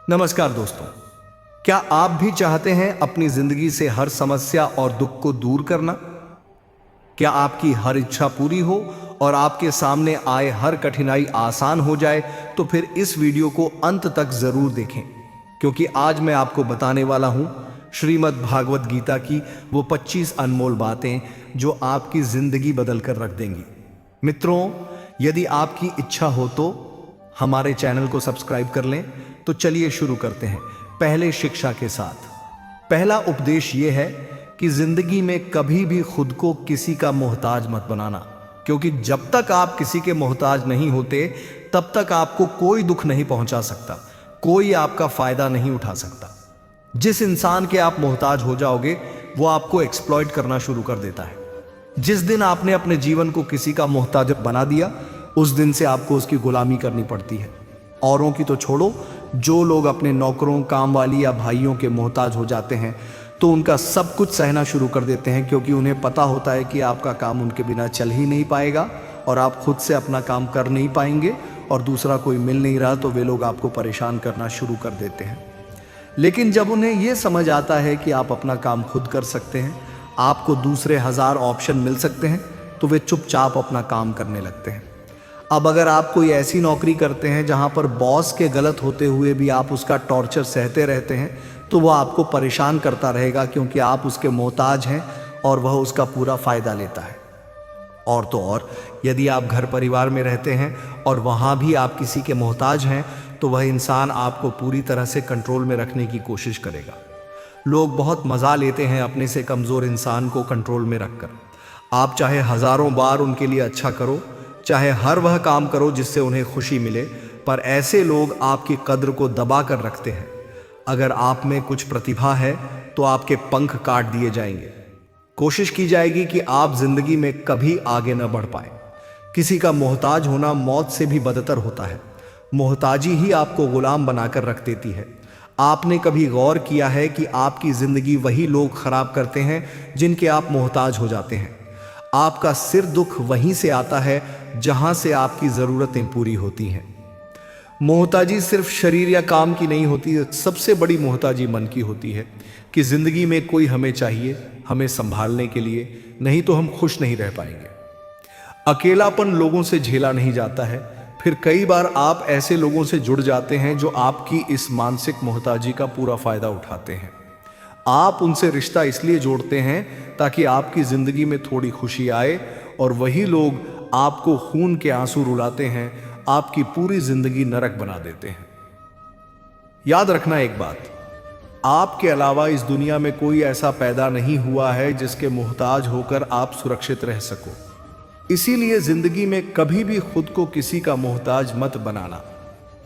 नमस्कार दोस्तों, क्या आप भी चाहते हैं अपनी जिंदगी से हर समस्या और दुख को दूर करना? क्या आपकी हर इच्छा पूरी हो और आपके सामने आए हर कठिनाई आसान हो जाए? तो फिर इस वीडियो को अंत तक जरूर देखें, क्योंकि आज मैं आपको बताने वाला हूं श्रीमद् भागवत गीता की वो 25 अनमोल बातें जो आपकी जिंदगी बदल कर रख देंगी। मित्रों, यदि आपकी इच्छा हो तो हमारे चैनल को सब्सक्राइब कर लें। तो चलिए शुरू करते हैं पहले शिक्षा के साथ। पहला उपदेश यह है कि जिंदगी में कभी भी खुद को किसी का मोहताज मत बनाना, क्योंकि जब तक आप किसी के मोहताज नहीं होते तब तक आपको कोई दुख नहीं पहुंचा सकता, कोई आपका फायदा नहीं उठा सकता। जिस इंसान के आप मोहताज हो जाओगे वो आपको एक्सप्लॉइट करना शुरू कर देता है। जिस दिन आपने अपने जीवन को किसी का मोहताज बना दिया, उस दिन से आपको उसकी गुलामी करनी पड़ती है। औरों की तो छोड़ो, जो लोग अपने नौकरों, काम वाली या भाइयों के मोहताज हो जाते हैं तो उनका सब कुछ सहना शुरू कर देते हैं, क्योंकि उन्हें पता होता है कि आपका काम उनके बिना चल ही नहीं पाएगा और आप खुद से अपना काम कर नहीं पाएंगे और दूसरा कोई मिल नहीं रहा तो वे लोग आपको परेशान करना शुरू कर देते हैं। लेकिन जब उन्हें यह समझ आता है कि आप अपना काम खुद कर सकते हैं, आपको दूसरे 1000 ऑप्शन मिल सकते हैं, तो वे चुपचाप अपना काम करने लगते हैं। अब अगर आप कोई ऐसी नौकरी करते हैं जहां पर बॉस के गलत होते हुए भी आप उसका टॉर्चर सहते रहते हैं, तो वह आपको परेशान करता रहेगा, क्योंकि आप उसके मोहताज हैं और वह उसका पूरा फायदा लेता है। और तो और, यदि आप घर परिवार में रहते हैं और वहां भी आप किसी के मोहताज हैं, तो वह इंसान आपको पूरी तरह से कंट्रोल में रखने की कोशिश करेगा। लोग बहुत मजा लेते हैं अपने से कमजोर इंसान को कंट्रोल में रखकर। आप चाहे हजारों बार उनके लिए अच्छा करो, चाहे हर वह काम करो जिससे उन्हें खुशी मिले, पर ऐसे लोग आपकी कद्र को दबा कर रखते हैं। अगर आप में कुछ प्रतिभा है तो आपके पंख काट दिए जाएंगे। कोशिश की जाएगी कि आप जिंदगी में कभी आगे न बढ़ पाए। किसी का मोहताज होना मौत से भी बदतर होता है। मोहताजी ही आपको गुलाम बनाकर रख देती है। आपने कभी गौर किया है कि आपकी जिंदगी वही लोग खराब करते हैं जिनके आप मोहताज हो जाते हैं। आपका सिर दुख वहीं से आता है जहां से आपकी जरूरतें पूरी होती हैं। मोहताजी सिर्फ शरीर या काम की नहीं होती, सबसे बड़ी मोहताजी मन की होती है कि जिंदगी में कोई हमें चाहिए, हमें संभालने के लिए, नहीं तो हम खुश नहीं रह पाएंगे। अकेलापन लोगों से झेला नहीं जाता है। फिर कई बार आप ऐसे लोगों से जुड़ जाते हैं जो आपकी इस मानसिक मोहताजी का पूरा फायदा उठाते हैं। आप उनसे रिश्ता इसलिए जोड़ते हैं ताकि आपकी जिंदगी में थोड़ी खुशी आए, और वही लोग आपको खून के आंसू रुलाते हैं, आपकी पूरी जिंदगी नरक बना देते हैं। याद रखना एक बात, आपके अलावा इस दुनिया में कोई ऐसा पैदा नहीं हुआ है जिसके मोहताज होकर आप सुरक्षित रह सको। इसीलिए जिंदगी में कभी भी खुद को किसी का मोहताज मत बनाना।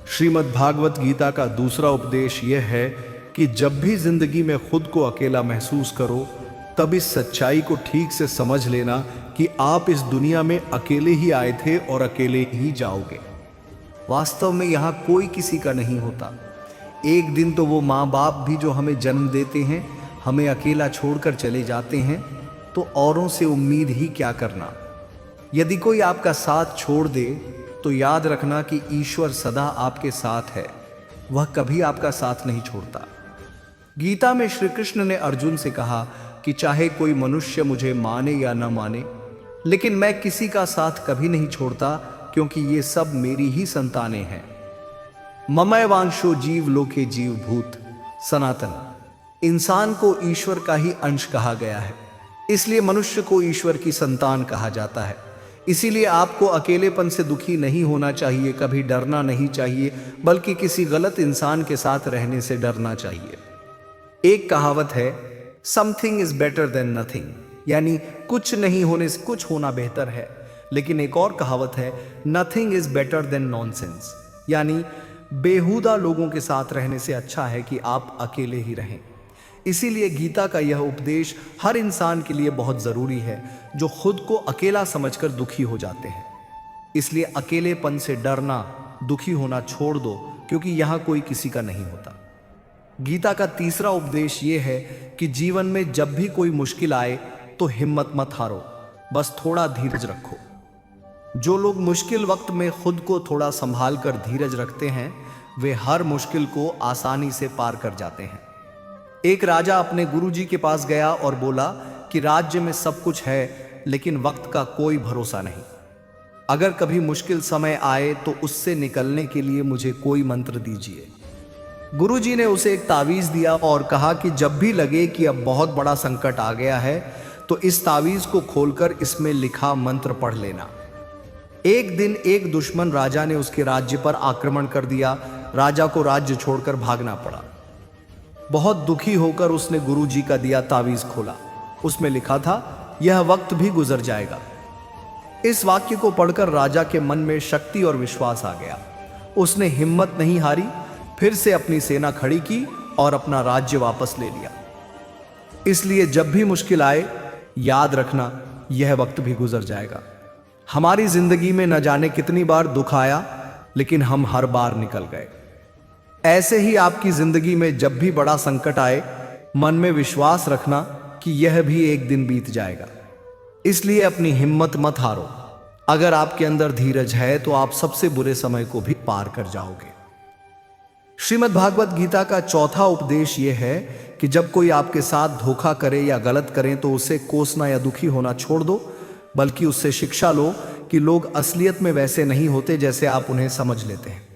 श्रीमद् भागवत गीता का दूसरा उपदेश यह है कि जब भी जिंदगी में खुद को अकेला महसूस करो, तब इस सच्चाई को ठीक से समझ लेना कि आप इस दुनिया में अकेले ही आए थे और अकेले ही जाओगे। वास्तव में यहाँ कोई किसी का नहीं होता। एक दिन तो वो माँ बाप भी जो हमें जन्म देते हैं हमें अकेला छोड़कर चले जाते हैं, तो औरों से उम्मीद ही क्या करना। यदि कोई आपका साथ छोड़ दे तो याद रखना कि ईश्वर सदा आपके साथ है, वह कभी आपका साथ नहीं छोड़ता। गीता में श्री कृष्ण ने अर्जुन से कहा कि चाहे कोई मनुष्य मुझे माने या न माने, लेकिन मैं किसी का साथ कभी नहीं छोड़ता, क्योंकि ये सब मेरी ही संतानें हैं। ममैवांशो जीव लोके जीव भूत सनातन। इंसान को ईश्वर का ही अंश कहा गया है, इसलिए मनुष्य को ईश्वर की संतान कहा जाता है। इसीलिए आपको अकेलेपन से दुखी नहीं होना चाहिए, कभी डरना नहीं चाहिए, बल्कि किसी गलत इंसान के साथ रहने से डरना चाहिए। एक कहावत है, something is better than nothing, यानी कुछ नहीं होने से कुछ होना बेहतर है। लेकिन एक और कहावत है, nothing is better than nonsense, यानी बेहुदा लोगों के साथ रहने से अच्छा है कि आप अकेले ही रहें। इसीलिए गीता का यह उपदेश हर इंसान के लिए बहुत जरूरी है जो खुद को अकेला समझकर दुखी हो जाते हैं। इसलिए अकेलेपन से डरना, दुखी होना छोड़ दो, क्योंकि यहां कोई किसी का नहीं होता। गीता का तीसरा उपदेश यह है कि जीवन में जब भी कोई मुश्किल आए तो हिम्मत मत हारो, बस थोड़ा धीरज रखो। जो लोग मुश्किल वक्त में खुद को थोड़ा संभाल कर धीरज रखते हैं, वे हर मुश्किल को आसानी से पार कर जाते हैं। एक राजा अपने गुरुजी के पास गया और बोला कि राज्य में सब कुछ है, लेकिन वक्त का कोई भरोसा नहीं। अगर कभी मुश्किल समय आए तो उससे निकलने के लिए मुझे कोई मंत्र दीजिए। गुरुजी ने उसे एक तावीज दिया और कहा कि जब भी लगे कि अब बहुत बड़ा संकट आ गया है तो इस तावीज को खोलकर इसमें लिखा मंत्र पढ़ लेना। एक दिन एक दुश्मन राजा ने उसके राज्य पर आक्रमण कर दिया। राजा को राज्य छोड़कर भागना पड़ा। बहुत दुखी होकर उसने गुरुजी का दिया तावीज खोला। उसमें लिखा था, यह वक्त भी गुजर जाएगा। इस वाक्य को पढ़कर राजा के मन में शक्ति और विश्वास आ गया। उसने हिम्मत नहीं हारी, फिर से अपनी सेना खड़ी की और अपना राज्य वापस ले लिया। इसलिए जब भी मुश्किल आए, याद रखना, यह वक्त भी गुजर जाएगा। हमारी जिंदगी में न जाने कितनी बार दुख आया, लेकिन हम हर बार निकल गए। ऐसे ही आपकी जिंदगी में जब भी बड़ा संकट आए, मन में विश्वास रखना कि यह भी एक दिन बीत जाएगा। इसलिए अपनी हिम्मत मत हारो। अगर आपके अंदर धीरज है तो आप सबसे बुरे समय को भी पार कर जाओगे। श्रीमद् भागवत गीता का चौथा उपदेश यह है कि जब कोई आपके साथ धोखा करे या गलत करें तो उसे कोसना या दुखी होना छोड़ दो, बल्कि उससे शिक्षा लो कि लोग असलियत में वैसे नहीं होते जैसे आप उन्हें समझ लेते हैं।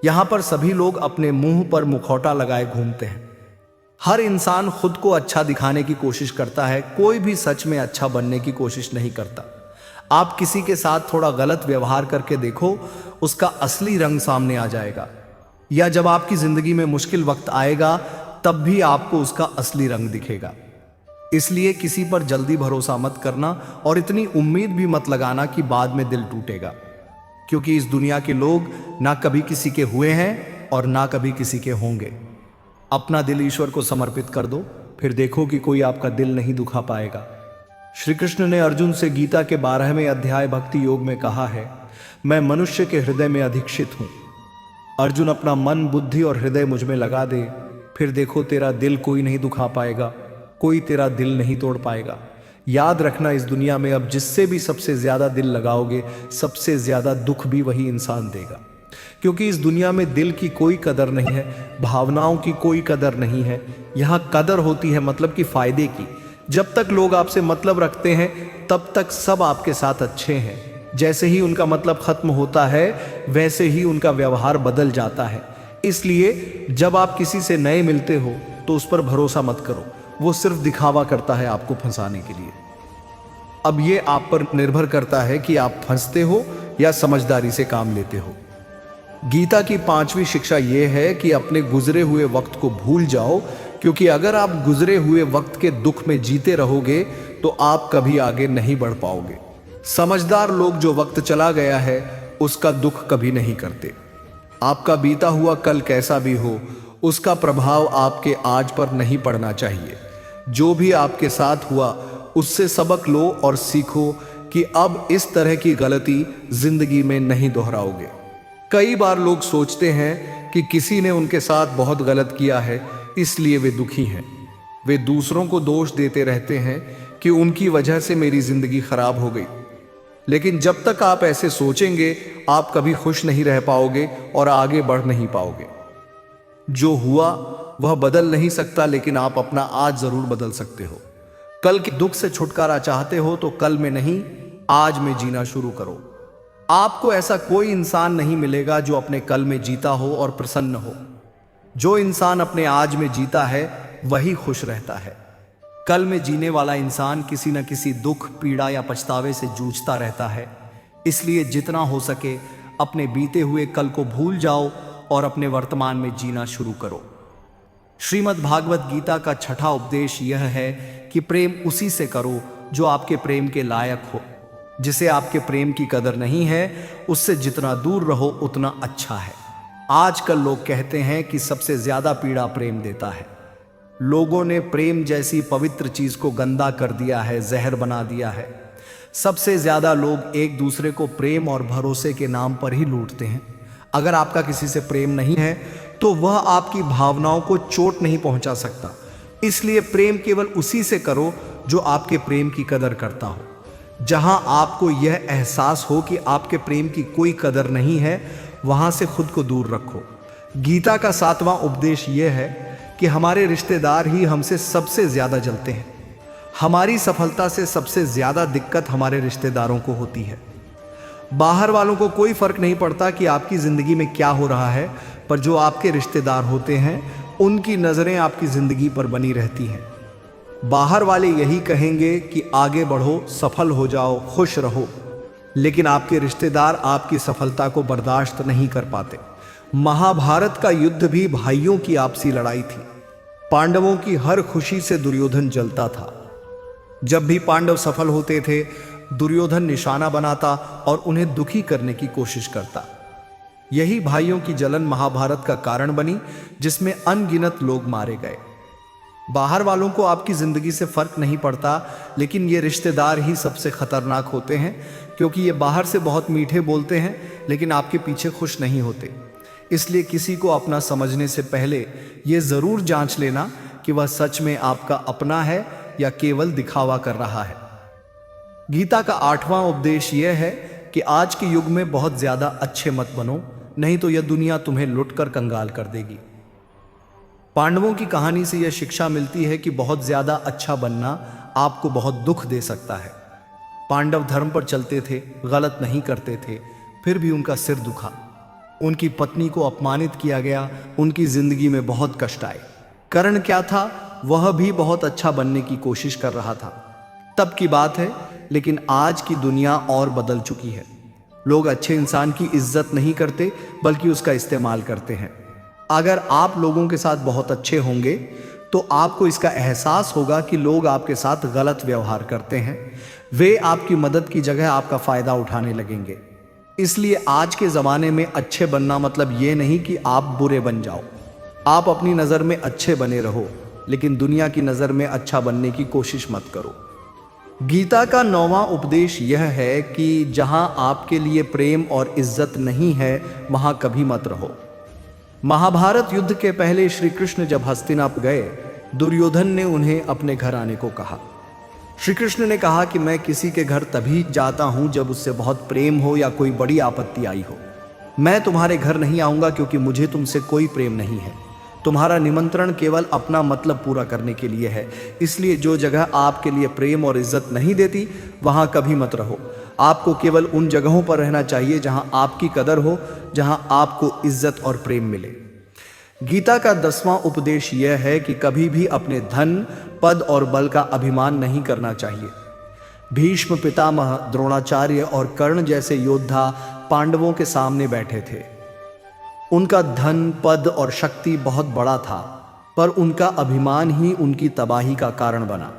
यहां पर सभी लोग अपने मुंह पर मुखौटा लगाए घूमते हैं। हर इंसान खुद को अच्छा दिखाने की कोशिश करता है, कोई भी सच में अच्छा बनने की कोशिश नहीं करता। आप किसी के साथ थोड़ा गलत व्यवहार करके देखो, उसका असली रंग सामने आ जाएगा। या जब आपकी जिंदगी में मुश्किल वक्त आएगा, तब भी आपको उसका असली रंग दिखेगा। इसलिए किसी पर जल्दी भरोसा मत करना और इतनी उम्मीद भी मत लगाना कि बाद में दिल टूटेगा, क्योंकि इस दुनिया के लोग ना कभी किसी के हुए हैं और ना कभी किसी के होंगे। अपना दिल ईश्वर को समर्पित कर दो, फिर देखो कि कोई आपका दिल नहीं दुखा पाएगा। श्री कृष्ण ने अर्जुन से गीता के 12वें अध्याय भक्ति योग में कहा है, मैं मनुष्य के हृदय में अधिष्ठित हूं। अर्जुन, अपना मन, बुद्धि और हृदय मुझ में लगा दे, फिर देखो तेरा दिल कोई नहीं दुखा पाएगा, कोई तेरा दिल नहीं तोड़ पाएगा। याद रखना, इस दुनिया में अब जिससे भी सबसे ज्यादा दिल लगाओगे, सबसे ज्यादा दुख भी वही इंसान देगा। क्योंकि इस दुनिया में दिल की कोई कदर नहीं है, भावनाओं की कोई कदर नहीं है। यहाँ कदर होती है मतलब कि फायदे की। जब तक लोग आपसे मतलब रखते हैं, तब तक सब आपके साथ अच्छे हैं। जैसे ही उनका मतलब खत्म होता है, वैसे ही उनका व्यवहार बदल जाता है। इसलिए जब आप किसी से नए मिलते हो तो उस पर भरोसा मत करो, वो सिर्फ दिखावा करता है आपको फंसाने के लिए। अब ये आप पर निर्भर करता है कि आप फंसते हो या समझदारी से काम लेते हो। गीता की 5वीं शिक्षा यह है कि अपने गुजरे हुए वक्त को भूल जाओ, क्योंकि अगर आप गुजरे हुए वक्त के दुख में जीते रहोगे तो आप कभी आगे नहीं बढ़ पाओगे। समझदार लोग जो वक्त चला गया है उसका दुख कभी नहीं करते। आपका बीता हुआ कल कैसा भी हो, उसका प्रभाव आपके आज पर नहीं पड़ना चाहिए। जो भी आपके साथ हुआ उससे सबक लो और सीखो कि अब इस तरह की गलती जिंदगी में नहीं दोहराओगे। कई बार लोग सोचते हैं कि किसी ने उनके साथ बहुत गलत किया है, इसलिए वे दुखी हैं। वे दूसरों को दोष देते रहते हैं कि उनकी वजह से मेरी जिंदगी खराब हो गई। लेकिन जब तक आप ऐसे सोचेंगे, आप कभी खुश नहीं रह पाओगे और आगे बढ़ नहीं पाओगे। जो हुआ वह बदल नहीं सकता, लेकिन आप अपना आज जरूर बदल सकते हो। कल के दुख से छुटकारा चाहते हो तो कल में नहीं, आज में जीना शुरू करो। आपको ऐसा कोई इंसान नहीं मिलेगा जो अपने कल में जीता हो और प्रसन्न हो। जो इंसान अपने आज में जीता है वही खुश रहता है। कल में जीने वाला इंसान किसी न किसी दुख, पीड़ा या पछतावे से जूझता रहता है। इसलिए जितना हो सके अपने बीते हुए कल को भूल जाओ और अपने वर्तमान में जीना शुरू करो। श्रीमद् भागवत गीता का 6ठा उपदेश यह है कि प्रेम उसी से करो जो आपके प्रेम के लायक हो। जिसे आपके प्रेम की कदर नहीं है, उससे जितना दूर रहो उतना अच्छा है। आजकल लोग कहते हैं कि सबसे ज्यादा पीड़ा प्रेम देता है। लोगों ने प्रेम जैसी पवित्र चीज को गंदा कर दिया है, जहर बना दिया है। सबसे ज्यादा लोग एक दूसरे को प्रेम और भरोसे के नाम पर ही लूटते हैं। अगर आपका किसी से प्रेम नहीं है तो वह आपकी भावनाओं को चोट नहीं पहुंचा सकता। इसलिए प्रेम केवल उसी से करो जो आपके प्रेम की कदर करता हो। जहां आपको यह एहसास हो कि आपके प्रेम की कोई कदर नहीं है, वहां से खुद को दूर रखो। गीता का 7वां उपदेश यह है कि हमारे रिश्तेदार ही हमसे सबसे ज्यादा जलते हैं। हमारी सफलता से सबसे ज्यादा दिक्कत हमारे रिश्तेदारों को होती है। बाहर वालों को कोई फर्क नहीं पड़ता कि आपकी जिंदगी में क्या हो रहा है, पर जो आपके रिश्तेदार होते हैं उनकी नजरें आपकी जिंदगी पर बनी रहती हैं। बाहर वाले यही कहेंगे कि आगे बढ़ो, सफल हो जाओ, खुश रहो, लेकिन आपके रिश्तेदार आपकी सफलता को बर्दाश्त नहीं कर पाते। महाभारत का युद्ध भी भाइयों की आपसी लड़ाई थी। पांडवों की हर खुशी से दुर्योधन जलता था। जब भी पांडव सफल होते थे, दुर्योधन निशाना बनाता और उन्हें दुखी करने की कोशिश करता। यही भाइयों की जलन महाभारत का कारण बनी, जिसमें अनगिनत लोग मारे गए। बाहर वालों को आपकी जिंदगी से फर्क नहीं पड़ता, लेकिन ये रिश्तेदार ही सबसे खतरनाक होते हैं, क्योंकि ये बाहर से बहुत मीठे बोलते हैं लेकिन आपके पीछे खुश नहीं होते। इसलिए किसी को अपना समझने से पहले ये जरूर जांच लेना कि वह सच में आपका अपना है या केवल दिखावा कर रहा है। गीता का 8वां उपदेश यह है कि आज के युग में बहुत ज्यादा अच्छे मत बनो, नहीं तो यह दुनिया तुम्हें लुटकर कंगाल कर देगी। पांडवों की कहानी से यह शिक्षा मिलती है कि बहुत ज्यादा अच्छा बनना आपको बहुत दुख दे सकता है। पांडव धर्म पर चलते थे, गलत नहीं करते थे, फिर भी उनका सिर दुखा। उनकी पत्नी को अपमानित किया गया, उनकी जिंदगी में बहुत कष्ट आए। कारण क्या था? वह भी बहुत अच्छा बनने की कोशिश कर रहा था। तब की बात है, लेकिन आज की दुनिया और बदल चुकी है। लोग अच्छे इंसान की इज्जत नहीं करते, बल्कि उसका इस्तेमाल करते हैं। अगर आप लोगों के साथ बहुत अच्छे होंगे तो आपको इसका एहसास होगा कि लोग आपके साथ गलत व्यवहार करते हैं। वे आपकी मदद की जगह आपका फायदा उठाने लगेंगे। इसलिए आज के ज़माने में अच्छे बनना मतलब ये नहीं कि आप बुरे बन जाओ। आप अपनी नज़र में अच्छे बने रहो, लेकिन दुनिया की नज़र में अच्छा बनने की कोशिश मत करो। गीता का 9वां उपदेश यह है कि जहां आपके लिए प्रेम और इज्जत नहीं है, वहां कभी मत रहो। महाभारत युद्ध के पहले श्री कृष्ण जब हस्तिनापुर गए, दुर्योधन ने उन्हें अपने घर आने को कहा। श्री कृष्ण ने कहा कि मैं किसी के घर तभी जाता हूं जब उससे बहुत प्रेम हो या कोई बड़ी आपत्ति आई हो। मैं तुम्हारे घर नहीं आऊंगा क्योंकि मुझे तुमसे कोई प्रेम नहीं है। तुम्हारा निमंत्रण केवल अपना मतलब पूरा करने के लिए है। इसलिए जो जगह आपके लिए प्रेम और इज्जत नहीं देती, वहां कभी मत रहो। आपको केवल उन जगहों पर रहना चाहिए जहां आपकी कदर हो, जहां आपको इज्जत और प्रेम मिले। गीता का 10वां उपदेश यह है कि कभी भी अपने धन, पद और बल का अभिमान नहीं करना चाहिए। भीष्म पितामह, द्रोणाचार्य और कर्ण जैसे योद्धा पांडवों के सामने बैठे थे। उनका धन, पद और शक्ति बहुत बड़ा था, पर उनका अभिमान ही उनकी तबाही का कारण बना।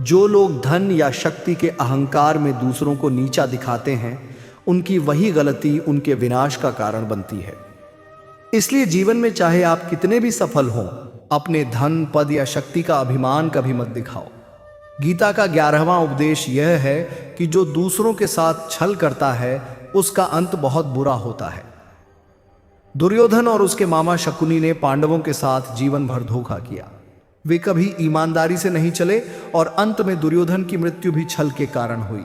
जो लोग धन या शक्ति के अहंकार में दूसरों को नीचा दिखाते हैं, उनकी वही गलती उनके विनाश का कारण बनती है। इसलिए जीवन में चाहे आप कितने भी सफल हों, अपने धन, पद या शक्ति का अभिमान कभी मत दिखाओ। गीता का 11वां उपदेश यह है कि जो दूसरों के साथ छल करता है, उसका अंत बहुत बुरा होता है। दुर्योधन और उसके मामा शकुनी ने पांडवों के साथ जीवन भर धोखा किया। वे कभी ईमानदारी से नहीं चले और अंत में दुर्योधन की मृत्यु भी छल के कारण हुई।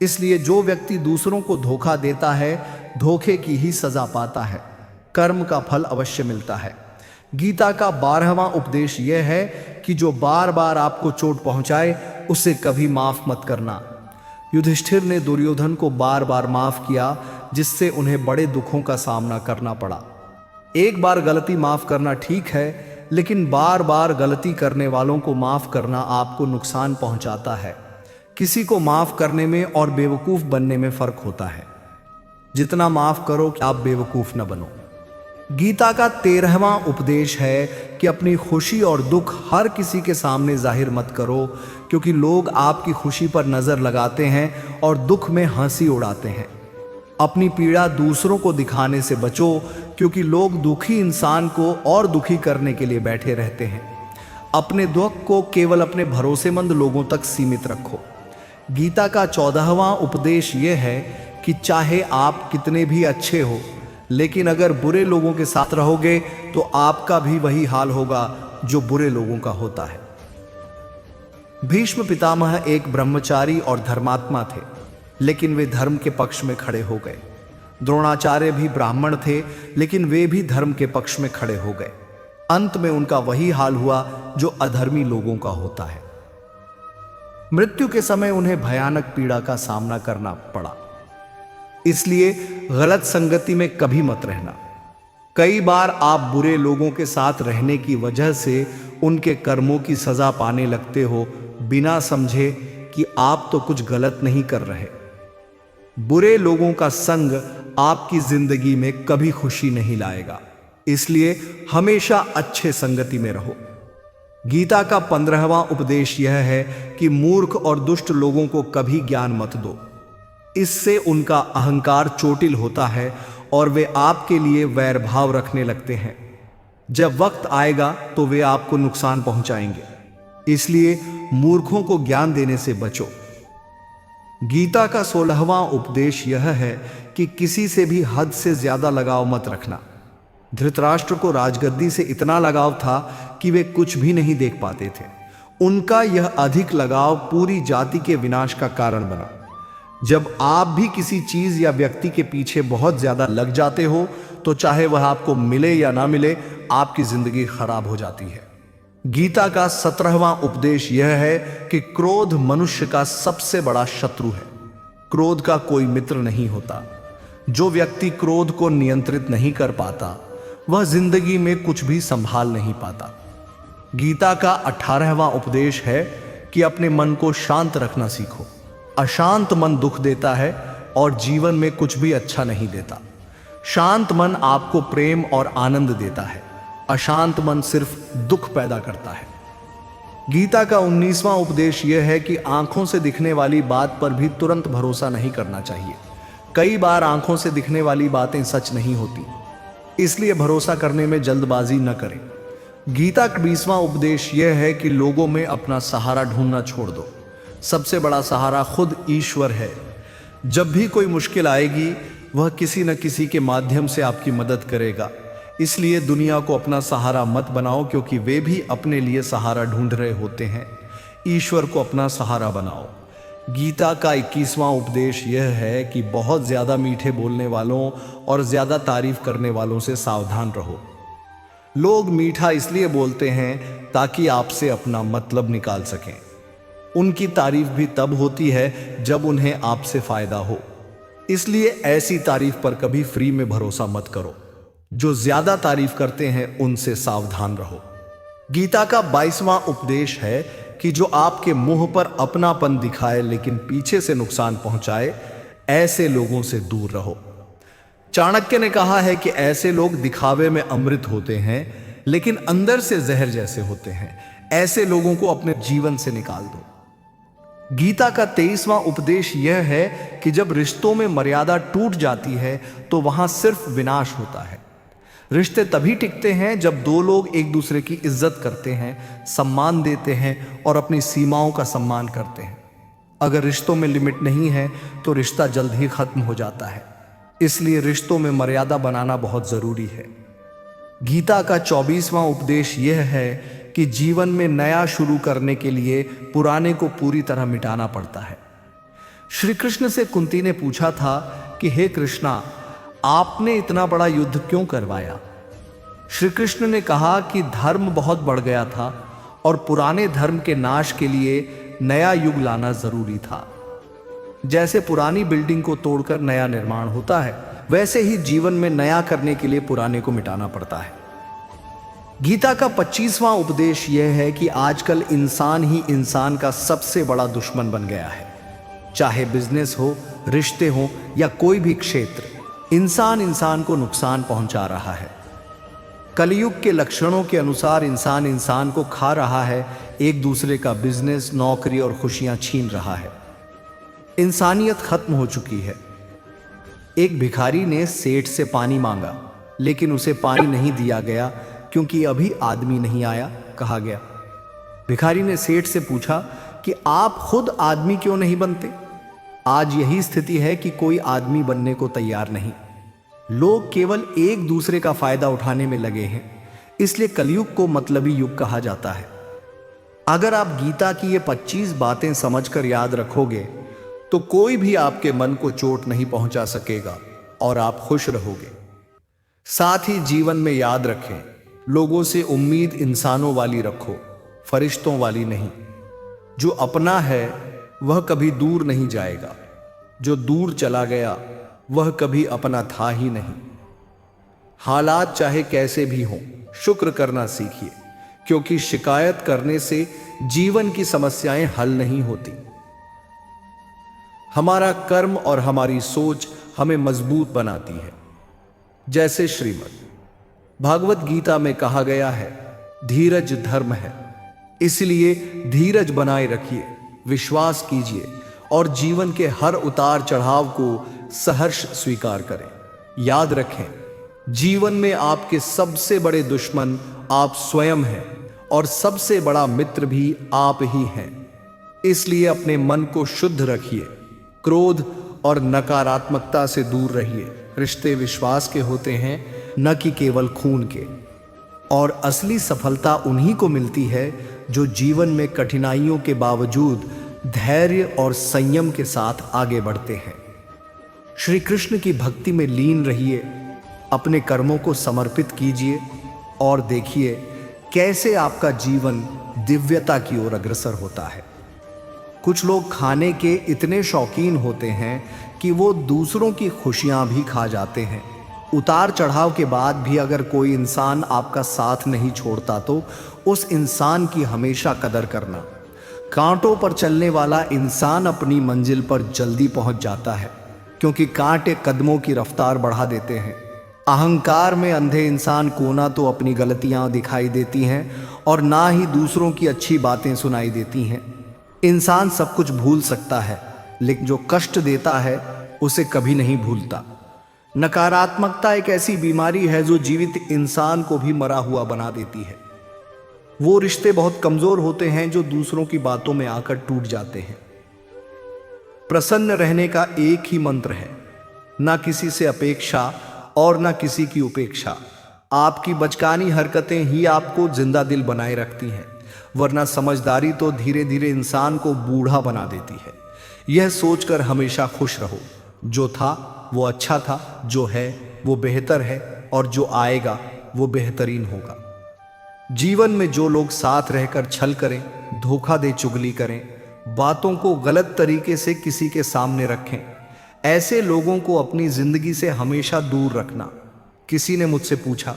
इसलिए जो व्यक्ति दूसरों को धोखा देता है, धोखे की ही सजा पाता है। कर्म का फल अवश्य मिलता है। गीता का 12वां उपदेश यह है कि जो बार बार आपको चोट पहुंचाए, उसे कभी माफ मत करना। युधिष्ठिर ने दुर्योधन को बार बार माफ किया, जिससे उन्हें बड़े दुखों का सामना करना पड़ा। एक बार गलती माफ करना ठीक है, लेकिन बार बार गलती करने वालों को माफ करना आपको नुकसान पहुंचाता है। किसी को माफ करने में और बेवकूफ बनने में फर्क होता है। जितना माफ करो कि आप बेवकूफ न बनो। गीता का 13वां उपदेश है कि अपनी खुशी और दुख हर किसी के सामने जाहिर मत करो, क्योंकि लोग आपकी खुशी पर नजर लगाते हैं और दुख में हंसी उड़ाते हैं। अपनी पीड़ा दूसरों को दिखाने से बचो, क्योंकि लोग दुखी इंसान को और दुखी करने के लिए बैठे रहते हैं। अपने दुख को केवल अपने भरोसेमंद लोगों तक सीमित रखो। गीता का 14वां उपदेश यह है कि चाहे आप कितने भी अच्छे हो, लेकिन अगर बुरे लोगों के साथ रहोगे तो आपका भी वही हाल होगा जो बुरे लोगों का होता है। भीष्म पितामह एक ब्रह्मचारी और धर्मात्मा थे, लेकिन वे धर्म के पक्ष में खड़े हो गए। द्रोणाचार्य भी ब्राह्मण थे, लेकिन वे भी धर्म के पक्ष में खड़े हो गए। अंत में उनका वही हाल हुआ जो अधर्मी लोगों का होता है। मृत्यु के समय उन्हें भयानक पीड़ा का सामना करना पड़ा। इसलिए गलत संगति में कभी मत रहना। कई बार आप बुरे लोगों के साथ रहने की वजह से उनके कर्मों की सजा पाने लगते हो, बिना समझे कि आप तो कुछ गलत नहीं कर रहे। बुरे लोगों का संग आपकी जिंदगी में कभी खुशी नहीं लाएगा, इसलिए हमेशा अच्छे संगति में रहो। गीता का 15वां उपदेश यह है कि मूर्ख और दुष्ट लोगों को कभी ज्ञान मत दो। इससे उनका अहंकार चोटिल होता है और वे आपके लिए वैर भाव रखने लगते हैं। जब वक्त आएगा तो वे आपको नुकसान पहुंचाएंगे। इसलिए मूर्खों को ज्ञान देने से बचो। गीता का 16वां उपदेश यह है कि किसी से भी हद से ज्यादा लगाव मत रखना। धृतराष्ट्र को राजगद्दी से इतना लगाव था कि वे कुछ भी नहीं देख पाते थे। उनका यह अधिक लगाव पूरी जाति के विनाश का कारण बना। जब आप भी किसी चीज या व्यक्ति के पीछे बहुत ज्यादा लग जाते हो तो चाहे वह आपको मिले या ना मिले, आपकी जिंदगी खराब हो जाती है। गीता का 17वां उपदेश यह है कि क्रोध मनुष्य का सबसे बड़ा शत्रु है। क्रोध का कोई मित्र नहीं होता। जो व्यक्ति क्रोध को नियंत्रित नहीं कर पाता वह जिंदगी में कुछ भी संभाल नहीं पाता। गीता का 18वां उपदेश है कि अपने मन को शांत रखना सीखो। अशांत मन दुख देता है और जीवन में कुछ भी अच्छा नहीं देता। शांत मन आपको प्रेम और आनंद देता है। अशांत मन सिर्फ दुख पैदा करता है। गीता का 19वां उपदेश यह है कि आंखों से दिखने वाली बात पर भी तुरंत भरोसा नहीं करना चाहिए। कई बार आंखों से दिखने वाली बातें सच नहीं होती, इसलिए भरोसा करने में जल्दबाजी न करें। गीता का 20वां उपदेश यह है कि लोगों में अपना सहारा ढूंढना छोड़ दो। सबसे बड़ा सहारा खुद ईश्वर है। जब भी कोई मुश्किल आएगी वह किसी न किसी के माध्यम से आपकी मदद करेगा। इसलिए दुनिया को अपना सहारा मत बनाओ, क्योंकि वे भी अपने लिए सहारा ढूंढ रहे होते हैं। ईश्वर को अपना सहारा बनाओ। गीता का 21वां उपदेश यह है कि बहुत ज्यादा मीठे बोलने वालों और ज्यादा तारीफ करने वालों से सावधान रहो। लोग मीठा इसलिए बोलते हैं ताकि आपसे अपना मतलब निकाल सकें। उनकी तारीफ भी तब होती है जब उन्हें आपसे फायदा हो। इसलिए ऐसी तारीफ पर कभी फ्री में भरोसा मत करो। जो ज्यादा तारीफ करते हैं उनसे सावधान रहो। गीता का 22वां उपदेश है कि जो आपके मुंह पर अपनापन दिखाए लेकिन पीछे से नुकसान पहुंचाए, ऐसे लोगों से दूर रहो। चाणक्य ने कहा है कि ऐसे लोग दिखावे में अमृत होते हैं लेकिन अंदर से जहर जैसे होते हैं। ऐसे लोगों को अपने जीवन से निकाल दो। गीता का 23वां उपदेश यह है कि जब रिश्तों में मर्यादा टूट जाती है तो वहां सिर्फ विनाश होता है। रिश्ते तभी टिकते हैं जब दो लोग एक दूसरे की इज्जत करते हैं, सम्मान देते हैं और अपनी सीमाओं का सम्मान करते हैं। अगर रिश्तों में लिमिट नहीं है तो रिश्ता जल्द ही खत्म हो जाता है। इसलिए रिश्तों में मर्यादा बनाना बहुत जरूरी है। गीता का 24वां उपदेश यह है कि जीवन में नया शुरू करने के लिए पुराने को पूरी तरह मिटाना पड़ता है। श्री कृष्ण से कुंती ने पूछा था कि हे कृष्णा, आपने इतना बड़ा युद्ध क्यों करवाया? श्री कृष्ण ने कहा कि धर्म बहुत बढ़ गया था और पुराने धर्म के नाश के लिए नया युग लाना जरूरी था। जैसे पुरानी बिल्डिंग को तोड़कर नया निर्माण होता है, वैसे ही जीवन में नया करने के लिए पुराने को मिटाना पड़ता है। गीता का 25वां उपदेश यह है कि आजकल इंसान ही इंसान का सबसे बड़ा दुश्मन बन गया है। चाहे बिजनेस हो, रिश्ते हो या कोई भी क्षेत्र, इंसान इंसान को नुकसान पहुंचा रहा है। कलयुग के लक्षणों के अनुसार इंसान इंसान को खा रहा है, एक दूसरे का बिजनेस, नौकरी और खुशियां छीन रहा है। इंसानियत खत्म हो चुकी है। एक भिखारी ने सेठ से पानी मांगा, लेकिन उसे पानी नहीं दिया गया क्योंकि अभी आदमी नहीं आया, कहा गया। भिखारी ने सेठ से पूछा कि आप खुद आदमी क्यों नहीं बनते? आज यही स्थिति है कि कोई आदमी बनने को तैयार नहीं। लोग केवल एक दूसरे का फायदा उठाने में लगे हैं। इसलिए कलयुग को मतलबी युग कहा जाता है। अगर आप गीता की ये 25 बातें समझकर याद रखोगे तो कोई भी आपके मन को चोट नहीं पहुंचा सकेगा। और आप खुश रहोगे। साथ ही जीवन में याद रखें, लोगों से उम्मीद इंसानों वाली रखो, फरिश्तों वाली नहीं। जो अपना है वह कभी दूर नहीं जाएगा, जो दूर चला गया वह कभी अपना था ही नहीं। हालात चाहे कैसे भी हों, शुक्र करना सीखिए, क्योंकि शिकायत करने से जीवन की समस्याएं हल नहीं होती। हमारा कर्म और हमारी सोच हमें मजबूत बनाती है। जैसे श्रीमद् भागवत गीता में कहा गया है, धीरज धर्म है। इसलिए धीरज बनाए रखिए, विश्वास कीजिए और जीवन के हर उतार चढ़ाव को सहर्ष स्वीकार करें। याद रखें, जीवन में आपके सबसे बड़े दुश्मन आप स्वयं हैं और सबसे बड़ा मित्र भी आप ही हैं। इसलिए अपने मन को शुद्ध रखिए, क्रोध और नकारात्मकता से दूर रहिए। रिश्ते विश्वास के होते हैं, न कि केवल खून के। और असली सफलता उन्हीं को मिलती है जो जीवन में कठिनाइयों के बावजूद धैर्य और संयम के साथ आगे बढ़ते हैं। श्री कृष्ण की भक्ति में लीन रहिए, अपने कर्मों को समर्पित कीजिए और देखिए कैसे आपका जीवन दिव्यता की ओर अग्रसर होता है। कुछ लोग खाने के इतने शौकीन होते हैं कि वो दूसरों की खुशियां भी खा जाते हैं। उतार चढ़ाव के बाद भी अगर कोई इंसान आपका साथ नहीं छोड़ता तो उस इंसान की हमेशा कदर करना। कांटों पर चलने वाला इंसान अपनी मंजिल पर जल्दी पहुंच जाता है, क्योंकि कांटे कदमों की रफ्तार बढ़ा देते हैं। अहंकार में अंधे इंसान को ना तो अपनी गलतियां दिखाई देती हैं और ना ही दूसरों की अच्छी बातें सुनाई देती हैं। इंसान सब कुछ भूल सकता है, लेकिन जो कष्ट देता है उसे कभी नहीं भूलता। नकारात्मकता एक ऐसी बीमारी है जो जीवित इंसान को भी मरा हुआ बना देती है। वो रिश्ते बहुत कमजोर होते हैं जो दूसरों की बातों में आकर टूट जाते हैं। प्रसन्न रहने का एक ही मंत्र है, ना किसी से अपेक्षा और ना किसी की उपेक्षा। आपकी बचकानी हरकतें ही आपको जिंदा दिल बनाए रखती हैं, वरना समझदारी तो धीरे धीरे इंसान को बूढ़ा बना देती है। यह सोचकर हमेशा खुश रहो, जो था वो अच्छा था, जो है वो बेहतर है और जो आएगा वो बेहतरीन होगा। जीवन में जो लोग साथ रहकर छल करें, धोखा दे चुगली करें, बातों को गलत तरीके से किसी के सामने रखें, ऐसे लोगों को अपनी जिंदगी से हमेशा दूर रखना। किसी ने मुझसे पूछा,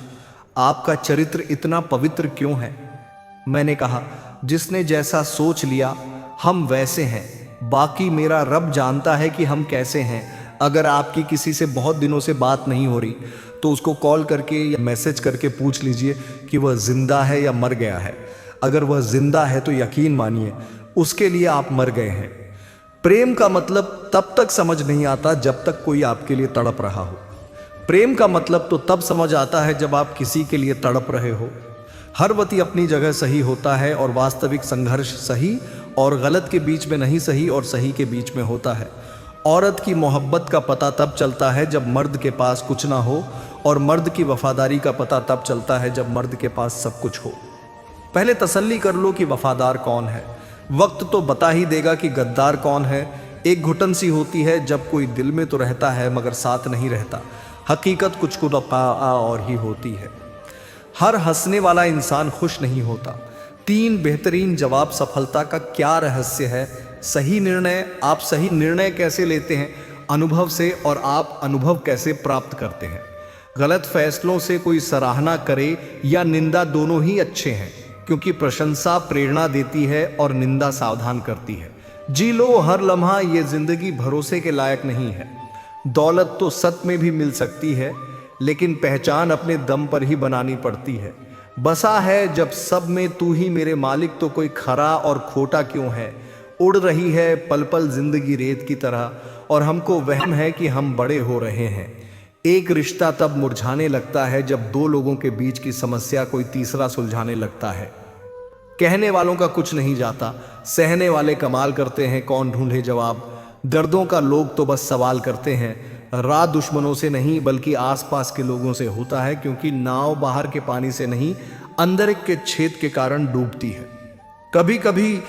आपका चरित्र इतना पवित्र क्यों है? मैंने कहा, जिसने जैसा सोच लिया हम वैसे हैं, बाकी मेरा रब जानता है कि हम कैसे हैं। अगर आपकी किसी से बहुत दिनों से बात नहीं हो रही तो उसको कॉल करके या मैसेज करके पूछ लीजिए कि वह जिंदा है या मर गया है। अगर वह जिंदा है तो यकीन मानिए उसके लिए आप मर गए हैं। प्रेम का मतलब तब तक समझ नहीं आता जब तक कोई आपके लिए तड़प रहा हो। प्रेम का मतलब तो तब समझ आता है जब आप किसी के लिए तड़प रहे हो। हर वती अपनी जगह सही होता है और वास्तविक संघर्ष सही और गलत के बीच में नहीं, सही और सही के बीच में होता है। औरत की मोहब्बत का पता तब चलता है जब मर्द के पास कुछ ना हो, और मर्द की वफादारी का पता तब चलता है जब मर्द के पास सब कुछ हो। पहले तसल्ली कर लो कि वफादार कौन है, वक्त तो बता ही देगा कि गद्दार कौन है। एक घुटन सी होती है जब कोई दिल में तो रहता है मगर साथ नहीं रहता। हकीकत कुछ और ही होती है। हर हंसने वाला इंसान खुश नहीं होता। 3 बेहतरीन जवाब सफलता का क्या रहस्य है? सही निर्णय। आप सही निर्णय कैसे लेते हैं? अनुभव से। और आप अनुभव कैसे प्राप्त करते हैं? गलत फैसलों से कोई सराहना करे या निंदा, दोनों ही अच्छे हैं, क्योंकि प्रशंसा प्रेरणा देती है और निंदा सावधान करती है। जी लो हर लम्हा, ये जिंदगी भरोसे के लायक नहीं है। दौलत तो सत में भी मिल सकती है, लेकिन पहचान अपने दम पर ही बनानी पड़ती है। बसा है जब सब में तू ही मेरे मालिक, तो कोई खरा और खोटा क्यों है? उड़ रही है पल पल जिंदगी रेत की तरह, और हमको वहम है कि हम बड़े हो रहे हैं। एक रिश्ता तब मुरझाने लगता है जब 2 लोगों के बीच की समस्या कोई तीसरा सुलझाने लगता है। कहने वालों का कुछ नहीं जाता, सहने वाले कमाल करते हैं, कौन ढूंढे जवाब। दर्दों का लोग तो बस सवाल करते हैं। रात दुश्मनों से नहीं बल्कि आसपास के लोगों से होता है, क्योंकि नाव बाहर के पानी से नहीं अंदर के छेद के कारण डूबती है। कभी कभी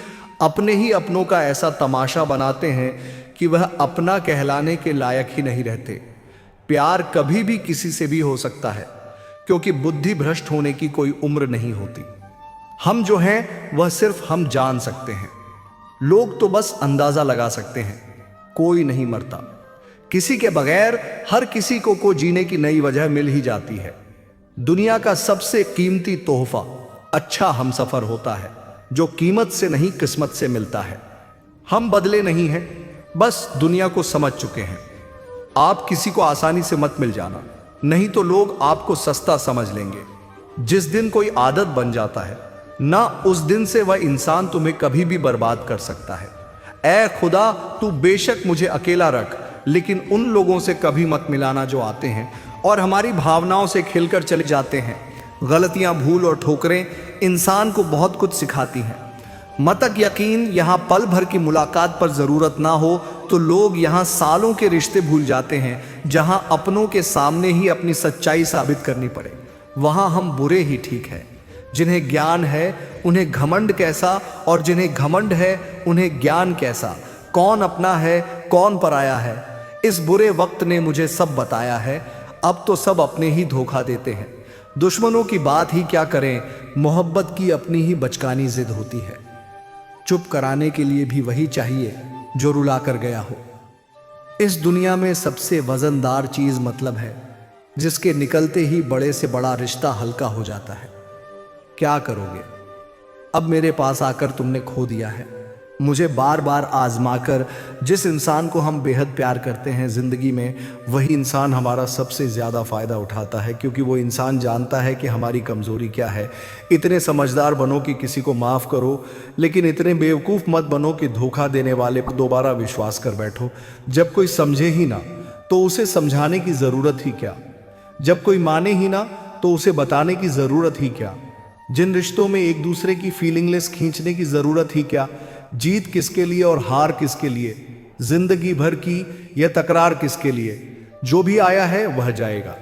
अपने ही अपनों का ऐसा तमाशा बनाते हैं कि वह अपना कहलाने के लायक ही नहीं रहते। प्यार कभी भी किसी से भी हो सकता है, क्योंकि बुद्धि भ्रष्ट होने की कोई उम्र नहीं होती। हम जो हैं वह सिर्फ हम जान सकते हैं, लोग तो बस अंदाजा लगा सकते हैं। कोई नहीं मरता, किसी के बगैर हर किसी को जीने की नई वजह मिल ही जाती है। दुनिया का सबसे कीमती तोहफा अच्छा हमसफर होता है, जो कीमत से नहीं किस्मत से मिलता है। हम बदले नहीं हैं, बस दुनिया को समझ चुके हैं। आप किसी को आसानी से मत मिल जाना, नहीं तो लोग आपको सस्ता समझ लेंगे। जिस दिन कोई आदत बन जाता है ना, उस दिन से वह इंसान तुम्हें कभी भी बर्बाद कर सकता है। ऐ खुदा, तू बेशक मुझे अकेला रख, लेकिन उन लोगों से कभी मत मिलाना जो आते हैं और हमारी भावनाओं से खिलकर चले जाते हैं। गलतियां, भूल और ठोकरें इंसान को बहुत कुछ सिखाती हैं। मतक यकीन, यहाँ पल भर की मुलाकात पर ज़रूरत ना हो तो लोग यहाँ सालों के रिश्ते भूल जाते हैं। जहाँ अपनों के सामने ही अपनी सच्चाई साबित करनी पड़े, वहाँ हम बुरे ही ठीक हैं। जिन्हें ज्ञान है उन्हें घमंड कैसा, और जिन्हें घमंड है उन्हें ज्ञान कैसा। कौन अपना है कौन पराया है, इस बुरे वक्त ने मुझे सब बताया है। अब तो सब अपने ही धोखा देते हैं। दुश्मनों की बात ही क्या करें, मोहब्बत की अपनी ही बचकानी जिद होती है। चुप कराने के लिए भी वही चाहिए जो रुला कर गया हो। इस दुनिया में सबसे वजनदार चीज मतलब है, जिसके निकलते ही बड़े से बड़ा रिश्ता हल्का हो जाता है। क्या करोगे, अब मेरे पास आकर तुमने खो दिया है। मुझे बार बार आजमाकर जिस इंसान को हम बेहद प्यार करते हैं जिंदगी में, वही इंसान हमारा सबसे ज़्यादा फ़ायदा उठाता है, क्योंकि वो इंसान जानता है कि हमारी कमज़ोरी क्या है। इतने समझदार बनो कि किसी को माफ़ करो, लेकिन इतने बेवकूफ़ मत बनो कि धोखा देने वाले पर दोबारा विश्वास कर बैठो। जब कोई समझे ही ना तो उसे समझाने की ज़रूरत ही क्या। जब कोई माने ही ना तो उसे बताने की ज़रूरत ही क्या। जिन रिश्तों में एक दूसरे की फीलिंगलेस खींचने की ज़रूरत ही क्या। जीत किसके लिए और हार किसके लिए, जिंदगी भर की यह तकरार किसके लिए। जो भी आया है वह जाएगा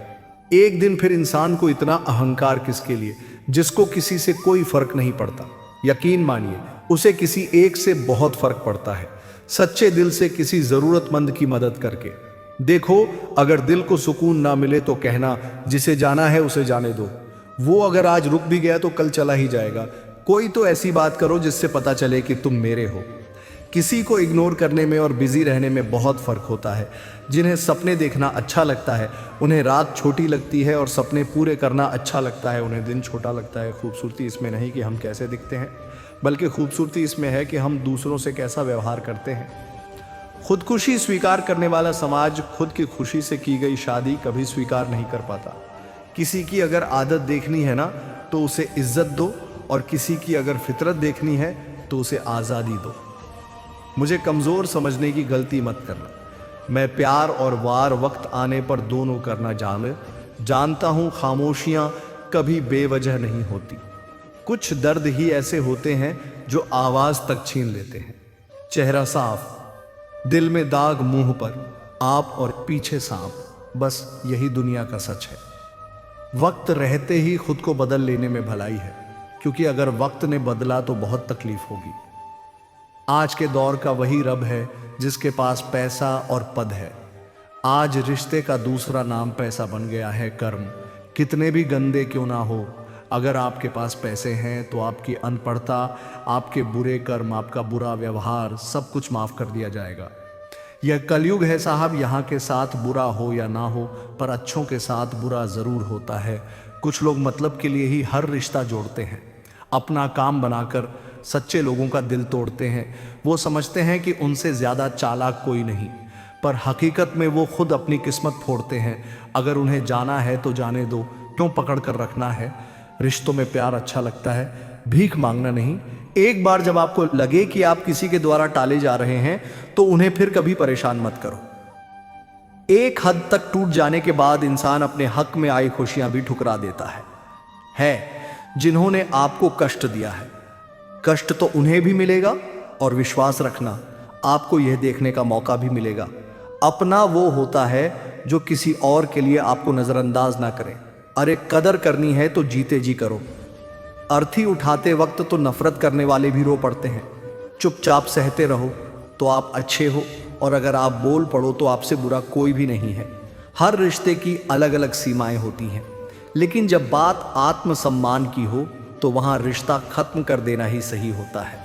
एक दिन। फिर इंसान को इतना अहंकार किसके लिए, जिसको किसी से कोई फर्क नहीं पड़ता। यकीन मानिए, उसे किसी एक से बहुत फर्क पड़ता है, सच्चे दिल से किसी जरूरतमंद की मदद करके। देखो, अगर दिल को सुकून ना मिले तो कहना, जिसे जाना है उसे जाने दो। वो अगर आज रुक भी गया तो कल चला ही जाएगा। कोई तो ऐसी बात करो जिससे पता चले कि तुम मेरे हो। किसी को इग्नोर करने में और बिजी रहने में बहुत फ़र्क होता है। जिन्हें सपने देखना अच्छा लगता है उन्हें रात छोटी लगती है, और सपने पूरे करना अच्छा लगता है उन्हें दिन छोटा लगता है। खूबसूरती इसमें नहीं कि हम कैसे दिखते हैं, बल्कि खूबसूरती इसमें है कि हम दूसरों से कैसा व्यवहार करते हैं। खुदकुशी स्वीकार करने वाला समाज खुद की खुशी से की गई शादी कभी स्वीकार नहीं कर पाता। किसी की अगर आदत देखनी है ना तो उसे इज्जत दो, और किसी की अगर फितरत देखनी है तो उसे आज़ादी दो। मुझे कमज़ोर समझने की गलती मत करना। मैं प्यार और वार वक्त आने पर दोनों करना जानता हूँ। खामोशियाँ कभी बेवजह नहीं होती। कुछ दर्द ही ऐसे होते हैं जो आवाज़ तक छीन लेते हैं। चेहरा साफ, दिल में दाग, मुंह पर आप और पीछे सांप, बस यही दुनिया का सच है। वक्त रहते ही खुद को बदल लेने में भलाई है, क्योंकि अगर वक्त ने बदला तो बहुत तकलीफ होगी। आज के दौर का वही रब है जिसके पास पैसा और पद है। आज रिश्ते का दूसरा नाम पैसा बन गया है कर्म। कितने भी गंदे क्यों ना हो, अगर आपके पास पैसे हैं तो आपकी अनपढ़ता, आपके बुरे कर्म, आपका बुरा व्यवहार, सब कुछ माफ कर दिया जाएगा। यह कलयुग है साहब। यहाँ के साथ बुरा हो या ना हो, पर अच्छों के साथ बुरा ज़रूर होता है। कुछ लोग मतलब के लिए ही हर रिश्ता जोड़ते हैं, अपना काम बनाकर सच्चे लोगों का दिल तोड़ते हैं। वो समझते हैं कि उनसे ज़्यादा चालाक कोई नहीं, पर हकीकत में वो खुद अपनी किस्मत फोड़ते हैं। अगर उन्हें जाना है तो जाने दो, क्यों पकड़ कर रखना है। रिश्तों में प्यार अच्छा लगता है, भीख मांगना नहीं। एक बार जब आपको लगे कि आप किसी के द्वारा टाले जा रहे हैं तो उन्हें फिर कभी परेशान मत करो। एक हद तक टूट जाने के बाद इंसान अपने हक में आई खुशियां भी ठुकरा देता है। जिन्होंने आपको कष्ट दिया है, कष्ट तो उन्हें भी मिलेगा, और विश्वास रखना आपको यह देखने का मौका भी मिलेगा। अपना वो होता है जो किसी और के लिए आपको नजरअंदाज ना करे। अरे कदर करनी है तो जीते जी करो। अर्थी उठाते वक्त तो नफरत करने वाले भी रो पड़ते हैं। चुपचाप सहते रहो तो आप अच्छे हो, और अगर आप बोल पड़ो तो आपसे बुरा कोई भी नहीं है। हर रिश्ते की अलग अलग सीमाएं होती हैं, लेकिन जब बात आत्मसम्मान की हो तो वहां रिश्ता खत्म कर देना ही सही होता है।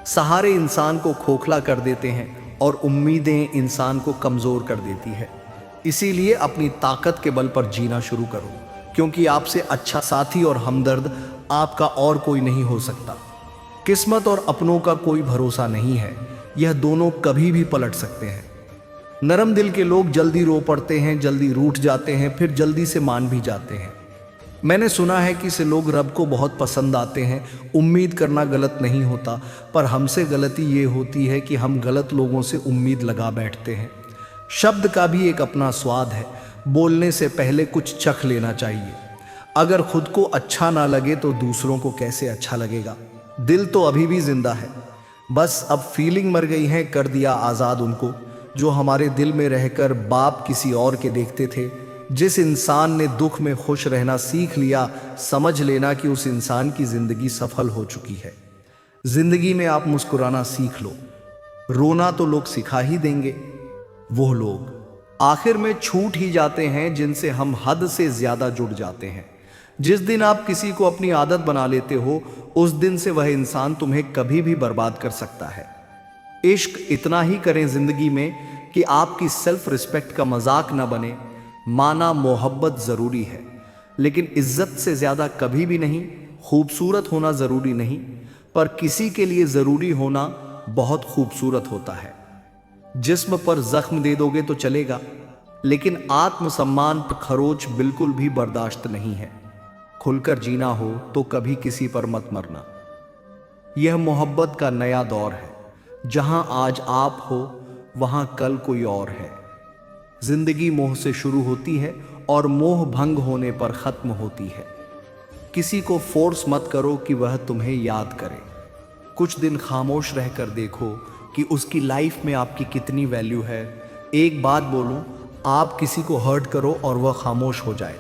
सहारे इंसान को खोखला कर देते हैं और उम्मीदें इंसान को कमजोर कर देती है। इसीलिए अपनी ताकत के बल पर जीना शुरू करो, क्योंकि आपसे अच्छा साथी और हमदर्द आपका और कोई नहीं हो सकता। किस्मत और अपनों का कोई भरोसा नहीं है, यह दोनों कभी भी पलट सकते हैं। नरम दिल के लोग जल्दी रो पड़ते हैं, जल्दी रूठ जाते हैं, फिर जल्दी से मान भी जाते हैं। मैंने सुना है कि से लोग रब को बहुत पसंद आते हैं। उम्मीद करना गलत नहीं होता, पर हमसे गलती ये होती है कि हम गलत लोगों से उम्मीद लगा बैठते हैं। शब्द का भी एक अपना स्वाद है, बोलने से पहले कुछ चख लेना चाहिए। अगर खुद को अच्छा ना लगे तो दूसरों को कैसे अच्छा लगेगा। दिल तो अभी भी जिंदा है, बस अब फीलिंग मर गई है। कर दिया आज़ाद उनको जो हमारे दिल में रहकर बाप किसी और के देखते थे। जिस इंसान ने दुख में खुश रहना सीख लिया, समझ लेना कि उस इंसान की जिंदगी सफल हो चुकी है। जिंदगी में आप मुस्कुराना सीख लो, रोना तो लोग सिखा ही देंगे। वो लोग आखिर में छूट ही जाते हैं जिनसे हम हद से ज्यादा जुड़ जाते हैं। जिस दिन आप किसी को अपनी आदत बना लेते हो, उस दिन से वह इंसान तुम्हें कभी भी बर्बाद कर सकता है। इश्क इतना ही करें जिंदगी में कि आपकी सेल्फ रिस्पेक्ट का मजाक न बने। माना मोहब्बत ज़रूरी है, लेकिन इज्जत से ज़्यादा कभी भी नहीं। खूबसूरत होना ज़रूरी नहीं, पर किसी के लिए ज़रूरी होना बहुत खूबसूरत होता है। जिस्म पर जख्म दे दोगे तो चलेगा, लेकिन आत्मसम्मान पर खरोच बिल्कुल भी बर्दाश्त नहीं है। खुलकर जीना हो तो कभी किसी पर मत मरना। यह मोहब्बत का नया दौर है, जहां आज आप हो वहां कल कोई और है। जिंदगी मोह से शुरू होती है और मोह भंग होने पर खत्म होती है। किसी को फोर्स मत करो कि वह तुम्हें याद करे। कुछ दिन खामोश रहकर देखो कि उसकी लाइफ में आपकी कितनी वैल्यू है। एक बात बोलूं, आप किसी को हर्ट करो और वह खामोश हो जाए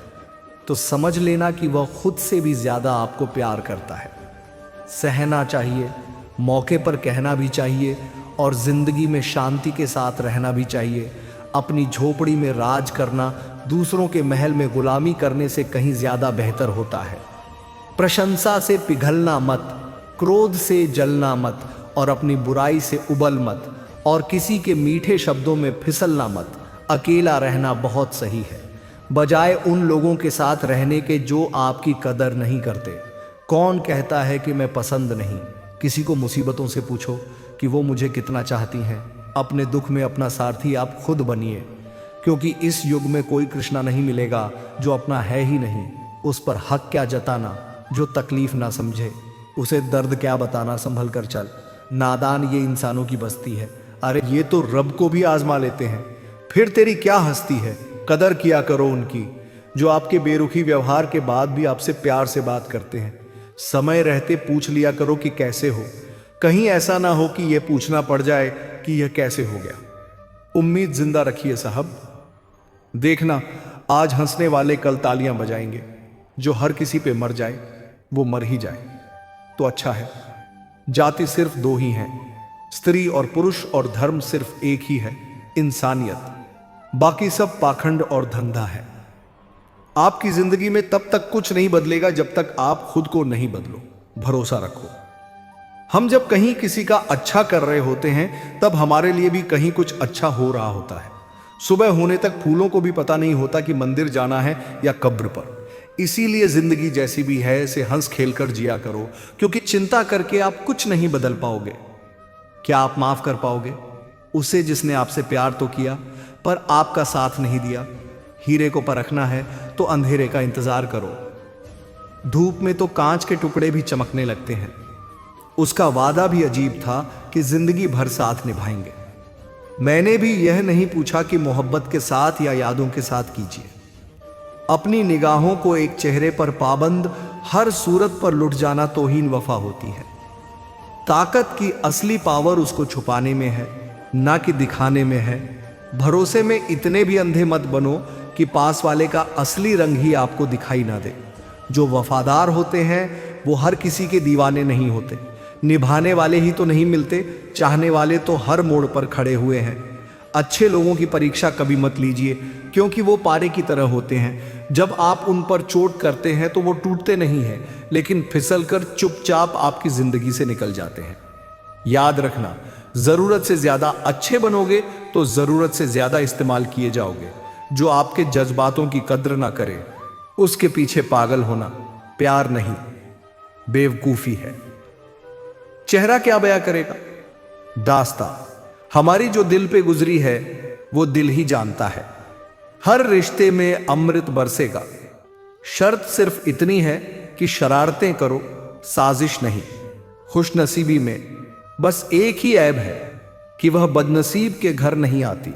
तो समझ लेना कि वह खुद से भी ज्यादा आपको प्यार करता है। सहना चाहिए, मौके पर कहना भी चाहिए, और जिंदगी में शांति के साथ रहना भी चाहिए। अपनी झोपड़ी में राज करना दूसरों के महल में गुलामी करने से कहीं ज्यादा बेहतर होता है। प्रशंसा से पिघलना मत, क्रोध से जलना मत, और अपनी बुराई से उबल मत, और किसी के मीठे शब्दों में फिसलना मत। अकेला रहना बहुत सही है, बजाय उन लोगों के साथ रहने के जो आपकी कदर नहीं करते। कौन कहता है कि मैं पसंद नहीं? किसी को मुसीबतों से पूछो कि वो मुझे कितना चाहती हैं। अपने दुख में अपना सारथी आप खुद बनिए, क्योंकि इस युग में कोई कृष्णा नहीं मिलेगा जो अपना है ही नहीं। उस पर हक क्या जताना जो तकलीफ ना समझे, उसे दर्द क्या बताना संभल कर चल। नादान ये इंसानों की बस्ती है। अरे ये तो रब को भी आजमा लेते हैं, फिर तेरी क्या हस्ती है। कदर किया करो उनकी जो आपके बेरुखी व्यवहार के बाद भी आपसे प्यार से बात करते हैं। समय रहते पूछ लिया करो कि कैसे हो, कहीं ऐसा ना हो कि यह पूछना पड़ जाए कि यह कैसे हो गया। उम्मीद जिंदा रखिए साहब। देखना, आज हंसने वाले कल तालियां बजाएंगे। जो हर किसी पे मर जाए वो मर ही जाए तो अच्छा है। जाति सिर्फ दो ही हैं, स्त्री और पुरुष, और धर्म सिर्फ एक ही है, इंसानियत। बाकी सब पाखंड और धंधा है। आपकी जिंदगी में तब तक कुछ नहीं बदलेगा जब तक आप खुद को नहीं बदलो। भरोसा रखो। हम जब कहीं किसी का अच्छा कर रहे होते हैं तब हमारे लिए भी कहीं कुछ अच्छा हो रहा होता है। सुबह होने तक फूलों को भी पता नहीं होता कि मंदिर जाना है या कब्र पर। इसीलिए जिंदगी जैसी भी है इसे हंस खेल कर जिया करो, क्योंकि चिंता करके आप कुछ नहीं बदल पाओगे। क्या आप माफ कर पाओगे उसे जिसने आपसे प्यार तो किया पर आपका साथ नहीं दिया? हीरे को परखना है तो अंधेरे का इंतजार करो। धूप में तो कांच के टुकड़े भी चमकने लगते हैं। उसका वादा भी अजीब था कि जिंदगी भर साथ निभाएंगे। मैंने भी यह नहीं पूछा कि मोहब्बत के साथ या यादों के साथ कीजिए। अपनी निगाहों को एक चेहरे पर पाबंद हर सूरत पर लुट जाना तौहीन वफा होती है। ताकत की असली पावर उसको छुपाने में है, ना कि दिखाने में है। भरोसे में इतने भी अंधे मत बनो कि पास वाले का असली रंग ही आपको दिखाई ना दे। जो वफादार होते हैं वो हर किसी के दीवाने नहीं होते। निभाने वाले ही तो नहीं मिलते, चाहने वाले तो हर मोड़ पर खड़े हुए हैं। अच्छे लोगों की परीक्षा कभी मत लीजिए, क्योंकि वो पारे की तरह होते हैं। जब आप उन पर चोट करते हैं तो वो टूटते नहीं हैं, लेकिन फिसलकर चुपचाप आपकी जिंदगी से निकल जाते हैं। याद रखना, जरूरत से ज्यादा अच्छे बनोगे तो जरूरत से ज्यादा इस्तेमाल किए जाओगे। जो आपके जज्बातों की कद्र ना करे, उसके पीछे पागल होना प्यार नहीं, बेवकूफी है। चेहरा क्या बयां करेगा? दास्तां हमारी जो दिल पे गुजरी है वो दिल ही जानता है। हर रिश्ते में अमृत बरसेगा, शर्त सिर्फ इतनी है कि शरारतें करो, साजिश नहीं। खुशनसीबी में बस एक ही ऐब है कि वह बदनसीब के घर नहीं आती।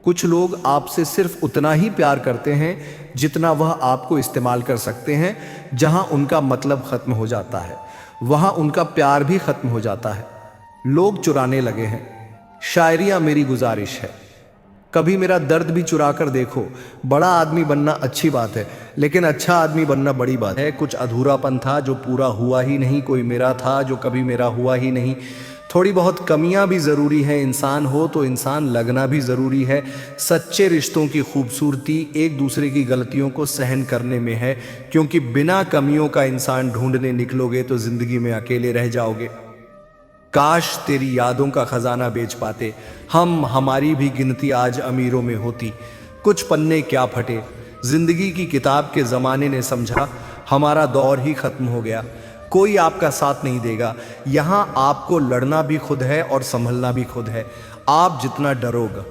कुछ लोग आपसे सिर्फ उतना ही प्यार करते हैं जितना वह आपको इस्तेमाल कर सकते हैं। जहां उनका मतलब खत्म हो जाता है, वहां उनका प्यार भी खत्म हो जाता है। लोग चुराने लगे हैं। शायरियां मेरी गुजारिश है, कभी मेरा दर्द भी चुरा कर देखो। बड़ा आदमी बनना अच्छी बात है, लेकिन अच्छा आदमी बनना बड़ी बात है। कुछ अधूरापन था जो पूरा हुआ ही नहीं, कोई मेरा था जो कभी मेरा हुआ ही नहीं। थोड़ी बहुत कमियां भी ज़रूरी है, इंसान हो तो इंसान लगना भी ज़रूरी है। सच्चे रिश्तों की खूबसूरती एक दूसरे की गलतियों को सहन करने में है, क्योंकि बिना कमियों का इंसान ढूंढने निकलोगे तो ज़िंदगी में अकेले रह जाओगे। काश तेरी यादों का खजाना बेच पाते हम, हमारी भी गिनती आज अमीरों में होती। कुछ पन्ने क्या फटे, जिंदगी की किताब के ज़माने ने समझा हमारा दौर ही खत्म हो गया। कोई आपका साथ नहीं देगा। यहाँ आपको लड़ना भी खुद है और संभलना भी खुद है। आप जितना डरोगे,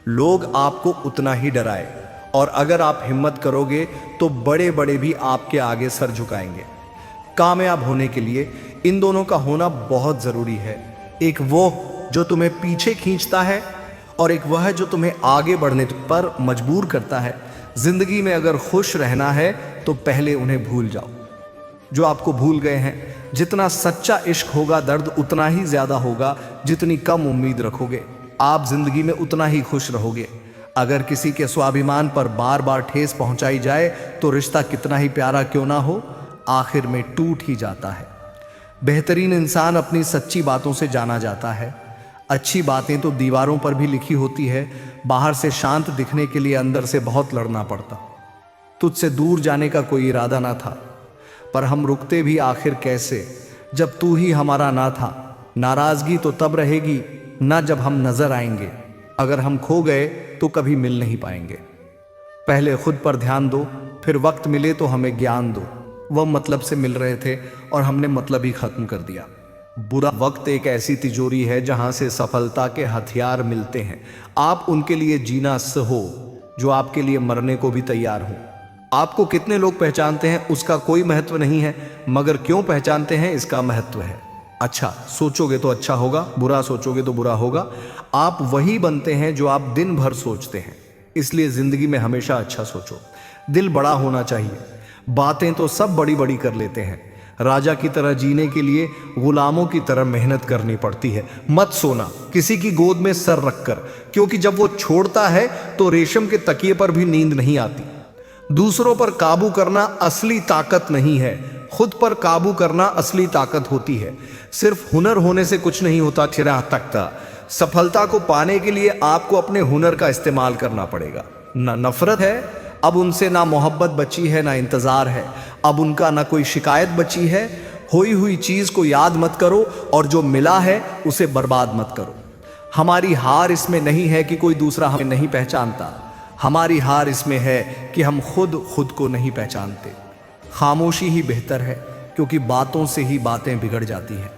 लोग आपको उतना ही डराए, और अगर आप हिम्मत करोगे तो बड़े बड़े भी आपके आगे सर झुकाएंगे। कामयाब होने के लिए इन दोनों का होना बहुत ज़रूरी है। एक वो जो तुम्हें पीछे खींचता है, और एक वह जो तुम्हें आगे बढ़ने पर मजबूर करता है। जिंदगी में अगर खुश रहना है तो पहले उन्हें भूल जाओ जो आपको भूल गए हैं। जितना सच्चा इश्क होगा, दर्द उतना ही ज़्यादा होगा। जितनी कम उम्मीद रखोगे, आप जिंदगी में उतना ही खुश रहोगे। अगर किसी के स्वाभिमान पर बार बार ठेस पहुंचाई जाए तो रिश्ता कितना ही प्यारा क्यों ना हो, आखिर में टूट ही जाता है। बेहतरीन इंसान अपनी सच्ची बातों से जाना जाता है। अच्छी बातें तो दीवारों पर भी लिखी होती है। बाहर से शांत दिखने के लिए अंदर से बहुत लड़ना पड़ता। तुझसे दूर जाने का कोई इरादा ना था, पर हम रुकते भी आखिर कैसे जब तू ही हमारा ना था। नाराजगी तो तब रहेगी ना जब हम नजर आएंगे। अगर हम खो गए तो कभी मिल नहीं पाएंगे। पहले खुद पर ध्यान दो, फिर वक्त मिले तो हमें ज्ञान दो। वह मतलब से मिल रहे थे और हमने मतलब ही खत्म कर दिया। बुरा वक्त एक ऐसी तिजोरी है जहां से सफलता के हथियार मिलते हैं। आप उनके लिए जीना सहो जो आपके लिए मरने को भी तैयार हो। आपको कितने लोग पहचानते हैं उसका कोई महत्व नहीं है, मगर क्यों पहचानते हैं इसका महत्व है। अच्छा सोचोगे तो अच्छा होगा, बुरा सोचोगे तो बुरा होगा। आप वही बनते हैं जो आप दिन भर सोचते हैं। इसलिए जिंदगी में हमेशा अच्छा सोचो। दिल बड़ा होना चाहिए। बातें तो सब बड़ी बड़ी कर लेते हैं। राजा की तरह जीने के लिए गुलामों की तरह मेहनत करनी पड़ती है। मत सोना किसी की गोद में सर रखकर, क्योंकि जब वो छोड़ता है तो रेशम के तकिए पर भी नींद नहीं आती। दूसरों पर काबू करना असली ताकत नहीं है, खुद पर काबू करना असली ताकत होती है। सिर्फ हुनर होने से कुछ नहीं होता चिराग तख्ता। सफलता को पाने के लिए आपको अपने हुनर का इस्तेमाल करना पड़ेगा। ना नफरत है अब उनसे, ना मोहब्बत बची है, ना इंतजार है अब उनका, ना कोई शिकायत बची है। खोई हुई चीज को याद मत करो और जो मिला है उसे बर्बाद मत करो। हमारी हार इसमें नहीं है कि कोई दूसरा हमें नहीं पहचानता, हमारी हार इसमें है कि हम खुद को नहीं पहचानते। खामोशी ही बेहतर है, क्योंकि बातों से ही बातें बिगड़ जाती हैं।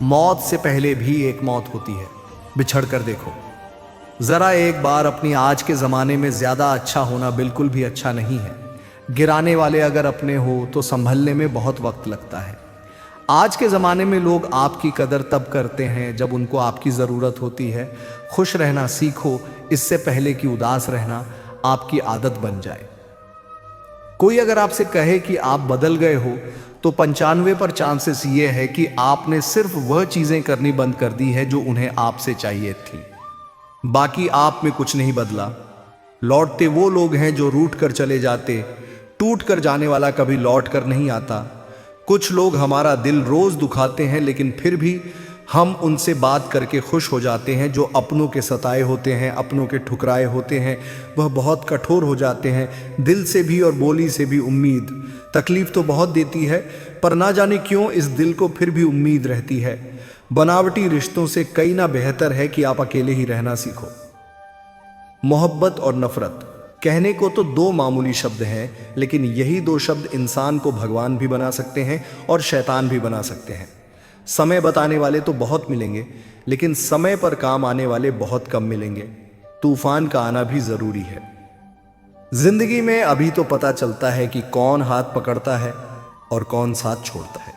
मौत से पहले भी एक मौत होती है, बिछड़ कर देखो। जरा एक बार अपनी आज के ज़माने में ज़्यादा अच्छा होना बिल्कुल भी अच्छा नहीं है। गिराने वाले अगर अपने हो तो संभलने में बहुत वक्त लगता है। आज के ज़माने में लोग आपकी कदर तब करते हैं जब उनको आपकी ज़रूरत होती है। खुश रहना सीखो, इससे पहले कि उदास रहना आपकी आदत बन जाए। कोई अगर आपसे कहे कि आप बदल गए हो तो 95% चांसेस ये है कि आपने सिर्फ वह चीज़ें करनी बंद कर दी है जो उन्हें आपसे चाहिए थी। बाकी आप में कुछ नहीं बदला। लौटते वो लोग हैं जो रूठ कर चले जाते, टूट कर जाने वाला कभी लौट कर नहीं आता। कुछ लोग हमारा दिल रोज दुखाते हैं, लेकिन फिर भी हम उनसे बात करके खुश हो जाते हैं जो अपनों के सताए होते हैं, अपनों के ठुकराए होते हैं। वह बहुत कठोर हो जाते हैं, दिल से भी और बोली से भी। उम्मीद तकलीफ तो बहुत देती है, पर ना जाने क्यों इस दिल को फिर भी उम्मीद रहती है। बनावटी रिश्तों से कई ना बेहतर है कि आप अकेले ही रहना सीखो। मोहब्बत और नफरत कहने को तो दो मामूली शब्द हैं, लेकिन यही दो शब्द इंसान को भगवान भी बना सकते हैं और शैतान भी बना सकते हैं। समय बताने वाले तो बहुत मिलेंगे, लेकिन समय पर काम आने वाले बहुत कम मिलेंगे। तूफान का आना भी जरूरी है। जिंदगी में अभी तो पता चलता है कि कौन हाथ पकड़ता है और कौन साथ छोड़ता है।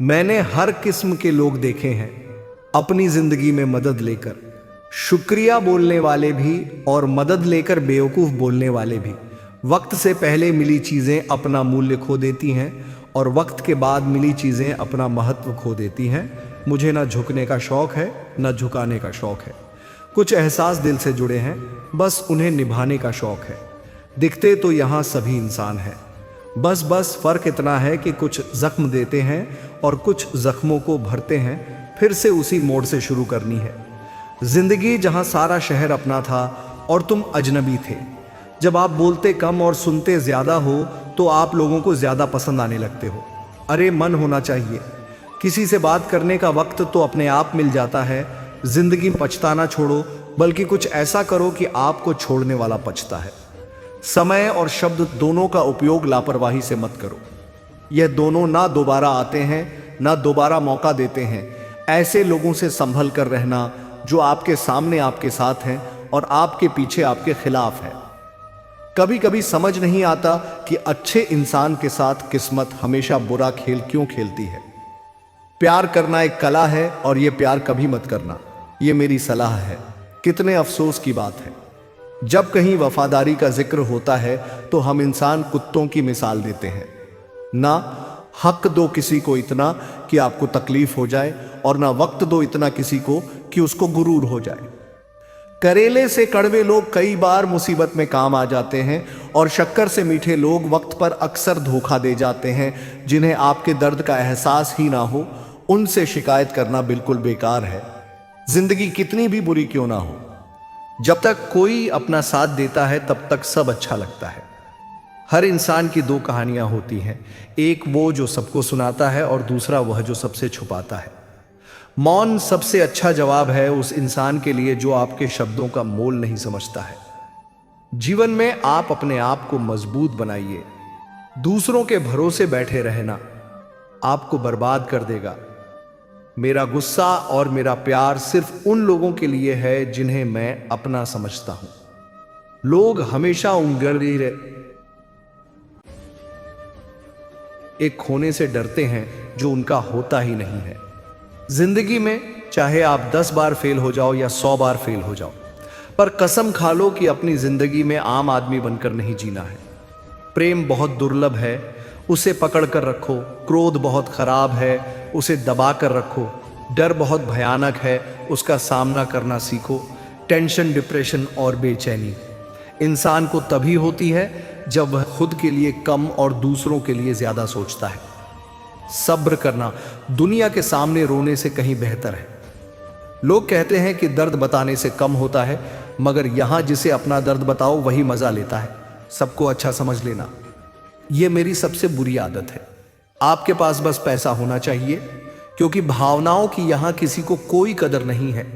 मैंने हर किस्म के लोग देखे हैं अपनी जिंदगी में मदद लेकर, शुक्रिया बोलने वाले भी और मदद लेकर बेवकूफ़ बोलने वाले भी। वक्त से पहले मिली चीज़ें अपना मूल्य खो देती हैं और वक्त के बाद मिली चीज़ें अपना महत्व खो देती हैं। मुझे ना झुकने का शौक़ है, ना झुकाने का शौक़ है। कुछ एहसास दिल से जुड़े हैं, बस उन्हें निभाने का शौक़ है। दिखते तो यहाँ सभी इंसान हैं, बस फ़र्क इतना है कि कुछ ज़ख्म देते हैं और कुछ ज़ख्मों को भरते हैं। फिर से उसी मोड़ से शुरू करनी है। जिंदगी जहां सारा शहर अपना था और तुम अजनबी थे। जब आप बोलते कम और सुनते ज्यादा हो तो आप लोगों को ज्यादा पसंद आने लगते हो। अरे मन होना चाहिए। किसी से बात करने का वक्त तो अपने आप मिल जाता है। जिंदगी में पछताना छोड़ो, बल्कि कुछ ऐसा करो कि आपको छोड़ने वाला पछता है। समय और शब्द दोनों का उपयोग लापरवाही से मत करो। यह दोनों ना दोबारा आते हैं, ना दोबारा मौका देते हैं। ऐसे लोगों से संभल कर रहना जो आपके सामने आपके साथ हैं और आपके पीछे आपके खिलाफ है। कभी कभी समझ नहीं आता कि अच्छे इंसान के साथ किस्मत हमेशा बुरा खेल क्यों खेलती है। प्यार करना एक कला है और यह प्यार कभी मत करना, यह मेरी सलाह है। कितने अफसोस की बात है, जब कहीं वफादारी का जिक्र होता है तो हम इंसान कुत्तों की मिसाल देते हैं। ना हक दो किसी को इतना कि आपको तकलीफ हो जाए, और ना वक्त दो इतना किसी को कि उसको गुरूर हो जाए। करेले से कड़वे लोग कई बार मुसीबत में काम आ जाते हैं, और शक्कर से मीठे लोग वक्त पर अक्सर धोखा दे जाते हैं। जिन्हें आपके दर्द का एहसास ही ना हो, उनसे शिकायत करना बिल्कुल बेकार है। जिंदगी कितनी भी बुरी क्यों ना हो, जब तक कोई अपना साथ देता है तब तक सब अच्छा लगता है। हर इंसान की दो कहानियां होती हैं, एक वो जो सबको सुनाता है और दूसरा वह जो सबसे छुपाता है। मौन सबसे अच्छा जवाब है उस इंसान के लिए जो आपके शब्दों का मोल नहीं समझता है। जीवन में आप अपने आप को मजबूत बनाइए। दूसरों के भरोसे बैठे रहना आपको बर्बाद कर देगा। मेरा गुस्सा और मेरा प्यार सिर्फ उन लोगों के लिए है जिन्हें मैं अपना समझता हूं। लोग हमेशा उंगली एक खोने से डरते हैं जो उनका होता ही नहीं है। जिंदगी में चाहे आप 10 बार फेल हो जाओ या 100 बार फेल हो जाओ, पर कसम खा लो कि अपनी जिंदगी में आम आदमी बनकर नहीं जीना है। प्रेम बहुत दुर्लभ है, उसे पकड़ कर रखो। क्रोध बहुत खराब है, उसे दबा कर रखो। डर बहुत भयानक है, उसका सामना करना सीखो। टेंशन, डिप्रेशन और बेचैनी इंसान को तभी होती है जब वह खुद के लिए कम और दूसरों के लिए ज्यादा सोचता है। सब्र करना दुनिया के सामने रोने से कहीं बेहतर है। लोग कहते हैं कि दर्द बताने से कम होता है, मगर यहां जिसे अपना दर्द बताओ वही मजा लेता है। सबको अच्छा समझ लेना, यह मेरी सबसे बुरी आदत है। आपके पास बस पैसा होना चाहिए, क्योंकि भावनाओं की यहां किसी को कोई कदर नहीं है।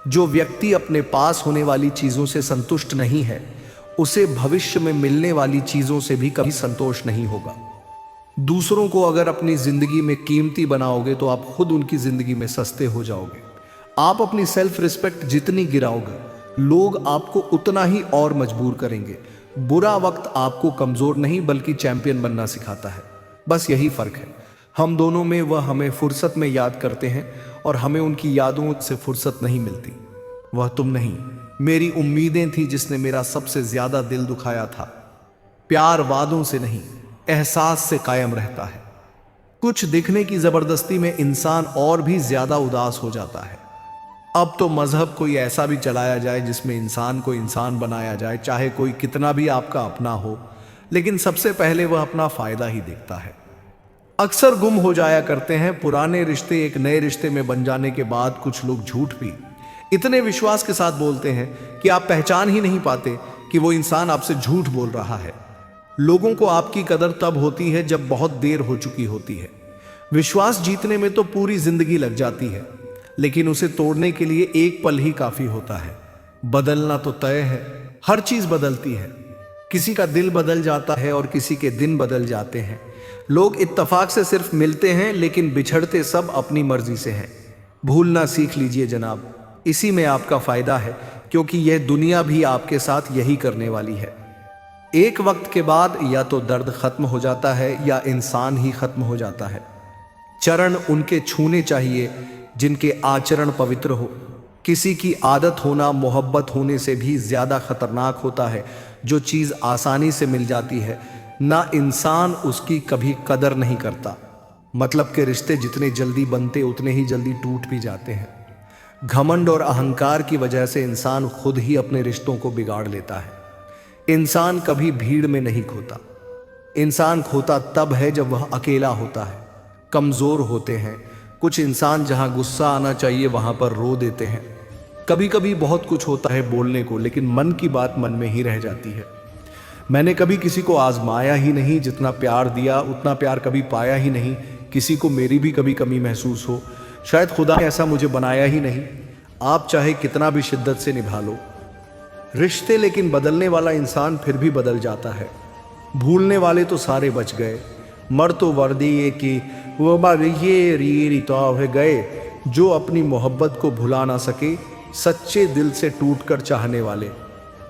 जो व्यक्ति अपने पास होने वाली चीजों से संतुष्ट नहीं है, उसे भविष्य में मिलने वाली चीजों से भी कभी संतोष नहीं होगा। दूसरों को अगर अपनी जिंदगी में कीमती बनाओगे तो आप खुद उनकी जिंदगी में सस्ते हो जाओगे। आप अपनी सेल्फ रिस्पेक्ट जितनी गिराओगे, लोग आपको उतना ही और मजबूर करेंगे। बुरा वक्त आपको कमजोर नहीं बल्कि चैंपियन बनना सिखाता है। बस यही फर्क है हम दोनों में। वह हमें फुर्सत में याद करते हैं और हमें उनकी यादों से फुर्सत नहीं मिलती। वह तुम नहीं, मेरी उम्मीदें थी जिसने मेरा सबसे ज्यादा दिल दुखाया था। प्यार वादों से नहीं, एहसास से कायम रहता है। कुछ दिखने की जबरदस्ती में इंसान और भी ज्यादा उदास हो जाता है। अब तो मजहब कोई ऐसा भी चलाया जाए जिसमें इंसान को इंसान बनाया जाए, चाहे कोई कितना भी आपका अपना हो, लेकिन सबसे पहले वह अपना फायदा ही देखता है। अक्सर गुम हो जाया करते हैं। पुराने रिश्ते एक नए रिश्ते में बन जाने के बाद कुछ लोग झूठ भी इतने विश्वास के साथ बोलते हैं कि आप पहचान ही नहीं पाते कि वो इंसान आपसे झूठ बोल रहा है। लोगों को आपकी कदर तब होती है जब बहुत देर हो चुकी होती है। विश्वास जीतने में तो पूरी जिंदगी लग जाती है, लेकिन उसे तोड़ने के लिए एक पल ही काफी होता है। बदलना तो तय है, हर चीज बदलती है। किसी का दिल बदल जाता है और किसी के दिन बदल जाते हैं। लोग इत्तेफाक से सिर्फ मिलते हैं, लेकिन बिछड़ते सब अपनी मर्जी से हैं। भूलना सीख लीजिए जनाब, इसी में आपका फायदा है, क्योंकि यह दुनिया भी आपके साथ यही करने वाली है। एक वक्त के बाद या तो दर्द खत्म हो जाता है या इंसान ही खत्म हो जाता है। चरण उनके छूने चाहिए जिनके आचरण पवित्र हो। किसी की आदत होना मोहब्बत होने से भी ज्यादा खतरनाक होता है। जो चीज आसानी से मिल जाती है ना, इंसान उसकी कभी कदर नहीं करता। मतलब के रिश्ते जितने जल्दी बनते उतने ही जल्दी टूट भी जाते हैं। घमंड और अहंकार की वजह से इंसान खुद ही अपने रिश्तों को बिगाड़ लेता है। इंसान कभी भीड़ में नहीं खोता। इंसान खोता तब है जब वह अकेला होता है। कमजोर होते हैं कुछ इंसान, जहां गुस्सा आना चाहिए वहां पर रो देते हैं। कभी कभी बहुत कुछ होता है बोलने को, लेकिन मन की बात मन में ही रह जाती है। मैंने कभी किसी को आजमाया ही नहीं, जितना प्यार दिया उतना प्यार कभी पाया ही नहीं। किसी को मेरी भी कभी कमी महसूस हो, शायद खुदा ने ऐसा मुझे बनाया ही नहीं। आप चाहे कितना भी शिद्दत से निभा लो रिश्ते, लेकिन बदलने वाला इंसान फिर भी बदल जाता है। भूलने वाले तो सारे बच गए, मर तो वर्दी ये कि वो ये री गए। जो अपनी मोहब्बत को भुला ना सके, सच्चे दिल से टूटकर चाहने वाले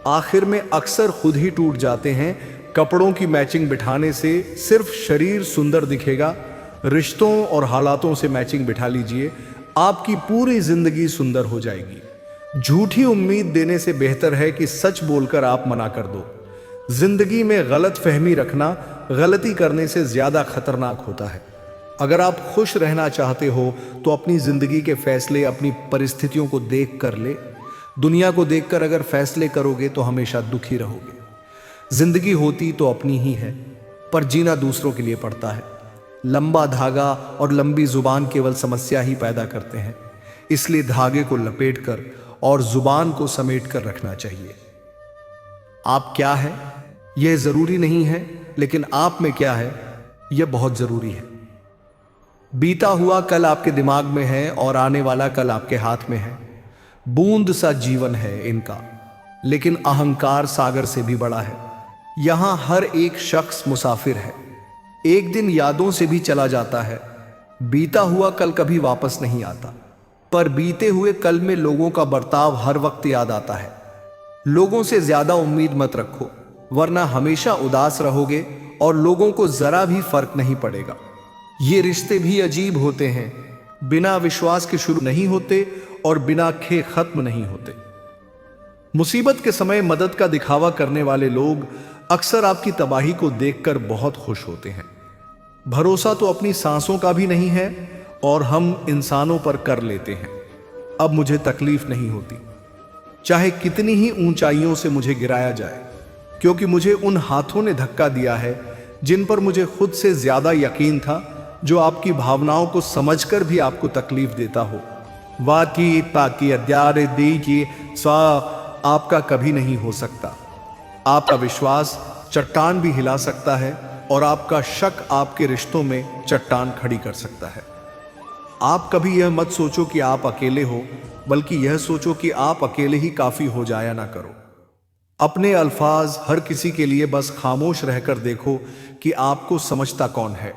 आखिर में अक्सर खुद ही टूट जाते हैं। कपड़ों की मैचिंग बिठाने से सिर्फ शरीर सुंदर दिखेगा, रिश्तों और हालातों से मैचिंग बिठा लीजिए, आपकी पूरी जिंदगी सुंदर हो जाएगी। झूठी उम्मीद देने से बेहतर है कि सच बोलकर आप मना कर दो। जिंदगी में गलत फहमी रखना गलती करने से ज्यादा खतरनाक होता है। अगर आप खुश रहना चाहते हो तो अपनी जिंदगी के फैसले अपनी परिस्थितियों को देख कर ले। दुनिया को देखकर अगर फैसले करोगे तो हमेशा दुखी रहोगे। जिंदगी होती तो अपनी ही है, पर जीना दूसरों के लिए पड़ता है। लंबा धागा और लंबी जुबान केवल समस्या ही पैदा करते हैं। इसलिए धागे को लपेट कर और जुबान को समेट कर रखना चाहिए। आप क्या है यह जरूरी नहीं है, लेकिन आप में क्या है यह बहुत जरूरी है। बीता हुआ कल आपके दिमाग में है और आने वाला कल आपके हाथ में है। बूंद सा जीवन है इनका, लेकिन अहंकार सागर से भी बड़ा है। यहां हर एक शख्स मुसाफिर है, एक दिन यादों से भी चला जाता है। बीता हुआ कल कभी वापस नहीं आता, पर बीते हुए कल में लोगों का बर्ताव हर वक्त याद आता है। लोगों से ज्यादा उम्मीद मत रखो, वरना हमेशा उदास रहोगे और लोगों को जरा भी फर्क नहीं पड़ेगा। ये रिश्ते भी अजीब होते हैं, बिना विश्वास के शुरू नहीं होते और बिना खे खत्म नहीं होते। मुसीबत के समय मदद का दिखावा करने वाले लोग अक्सर आपकी तबाही को देखकर बहुत खुश होते हैं। भरोसा तो अपनी सांसों का भी नहीं है और हम इंसानों पर कर लेते हैं। अब मुझे तकलीफ नहीं होती, चाहे कितनी ही ऊंचाइयों से मुझे गिराया जाए, क्योंकि मुझे उन हाथों ने धक्का दिया है जिन पर मुझे खुद से ज्यादा यकीन था, जो आपकी भावनाओं को समझकर भी आपको तकलीफ देता हो। वाकी ताकि अद्यार दीजिए स्वा आपका कभी नहीं हो सकता। आपका विश्वास चट्टान भी हिला सकता है और आपका शक आपके रिश्तों में चट्टान खड़ी कर सकता है। आप कभी यह मत सोचो कि आप अकेले हो, बल्कि यह सोचो कि आप अकेले ही काफी हो जाया ना करो। अपने अल्फाज हर किसी के लिए बस खामोश रहकर देखो कि आपको समझता कौन है।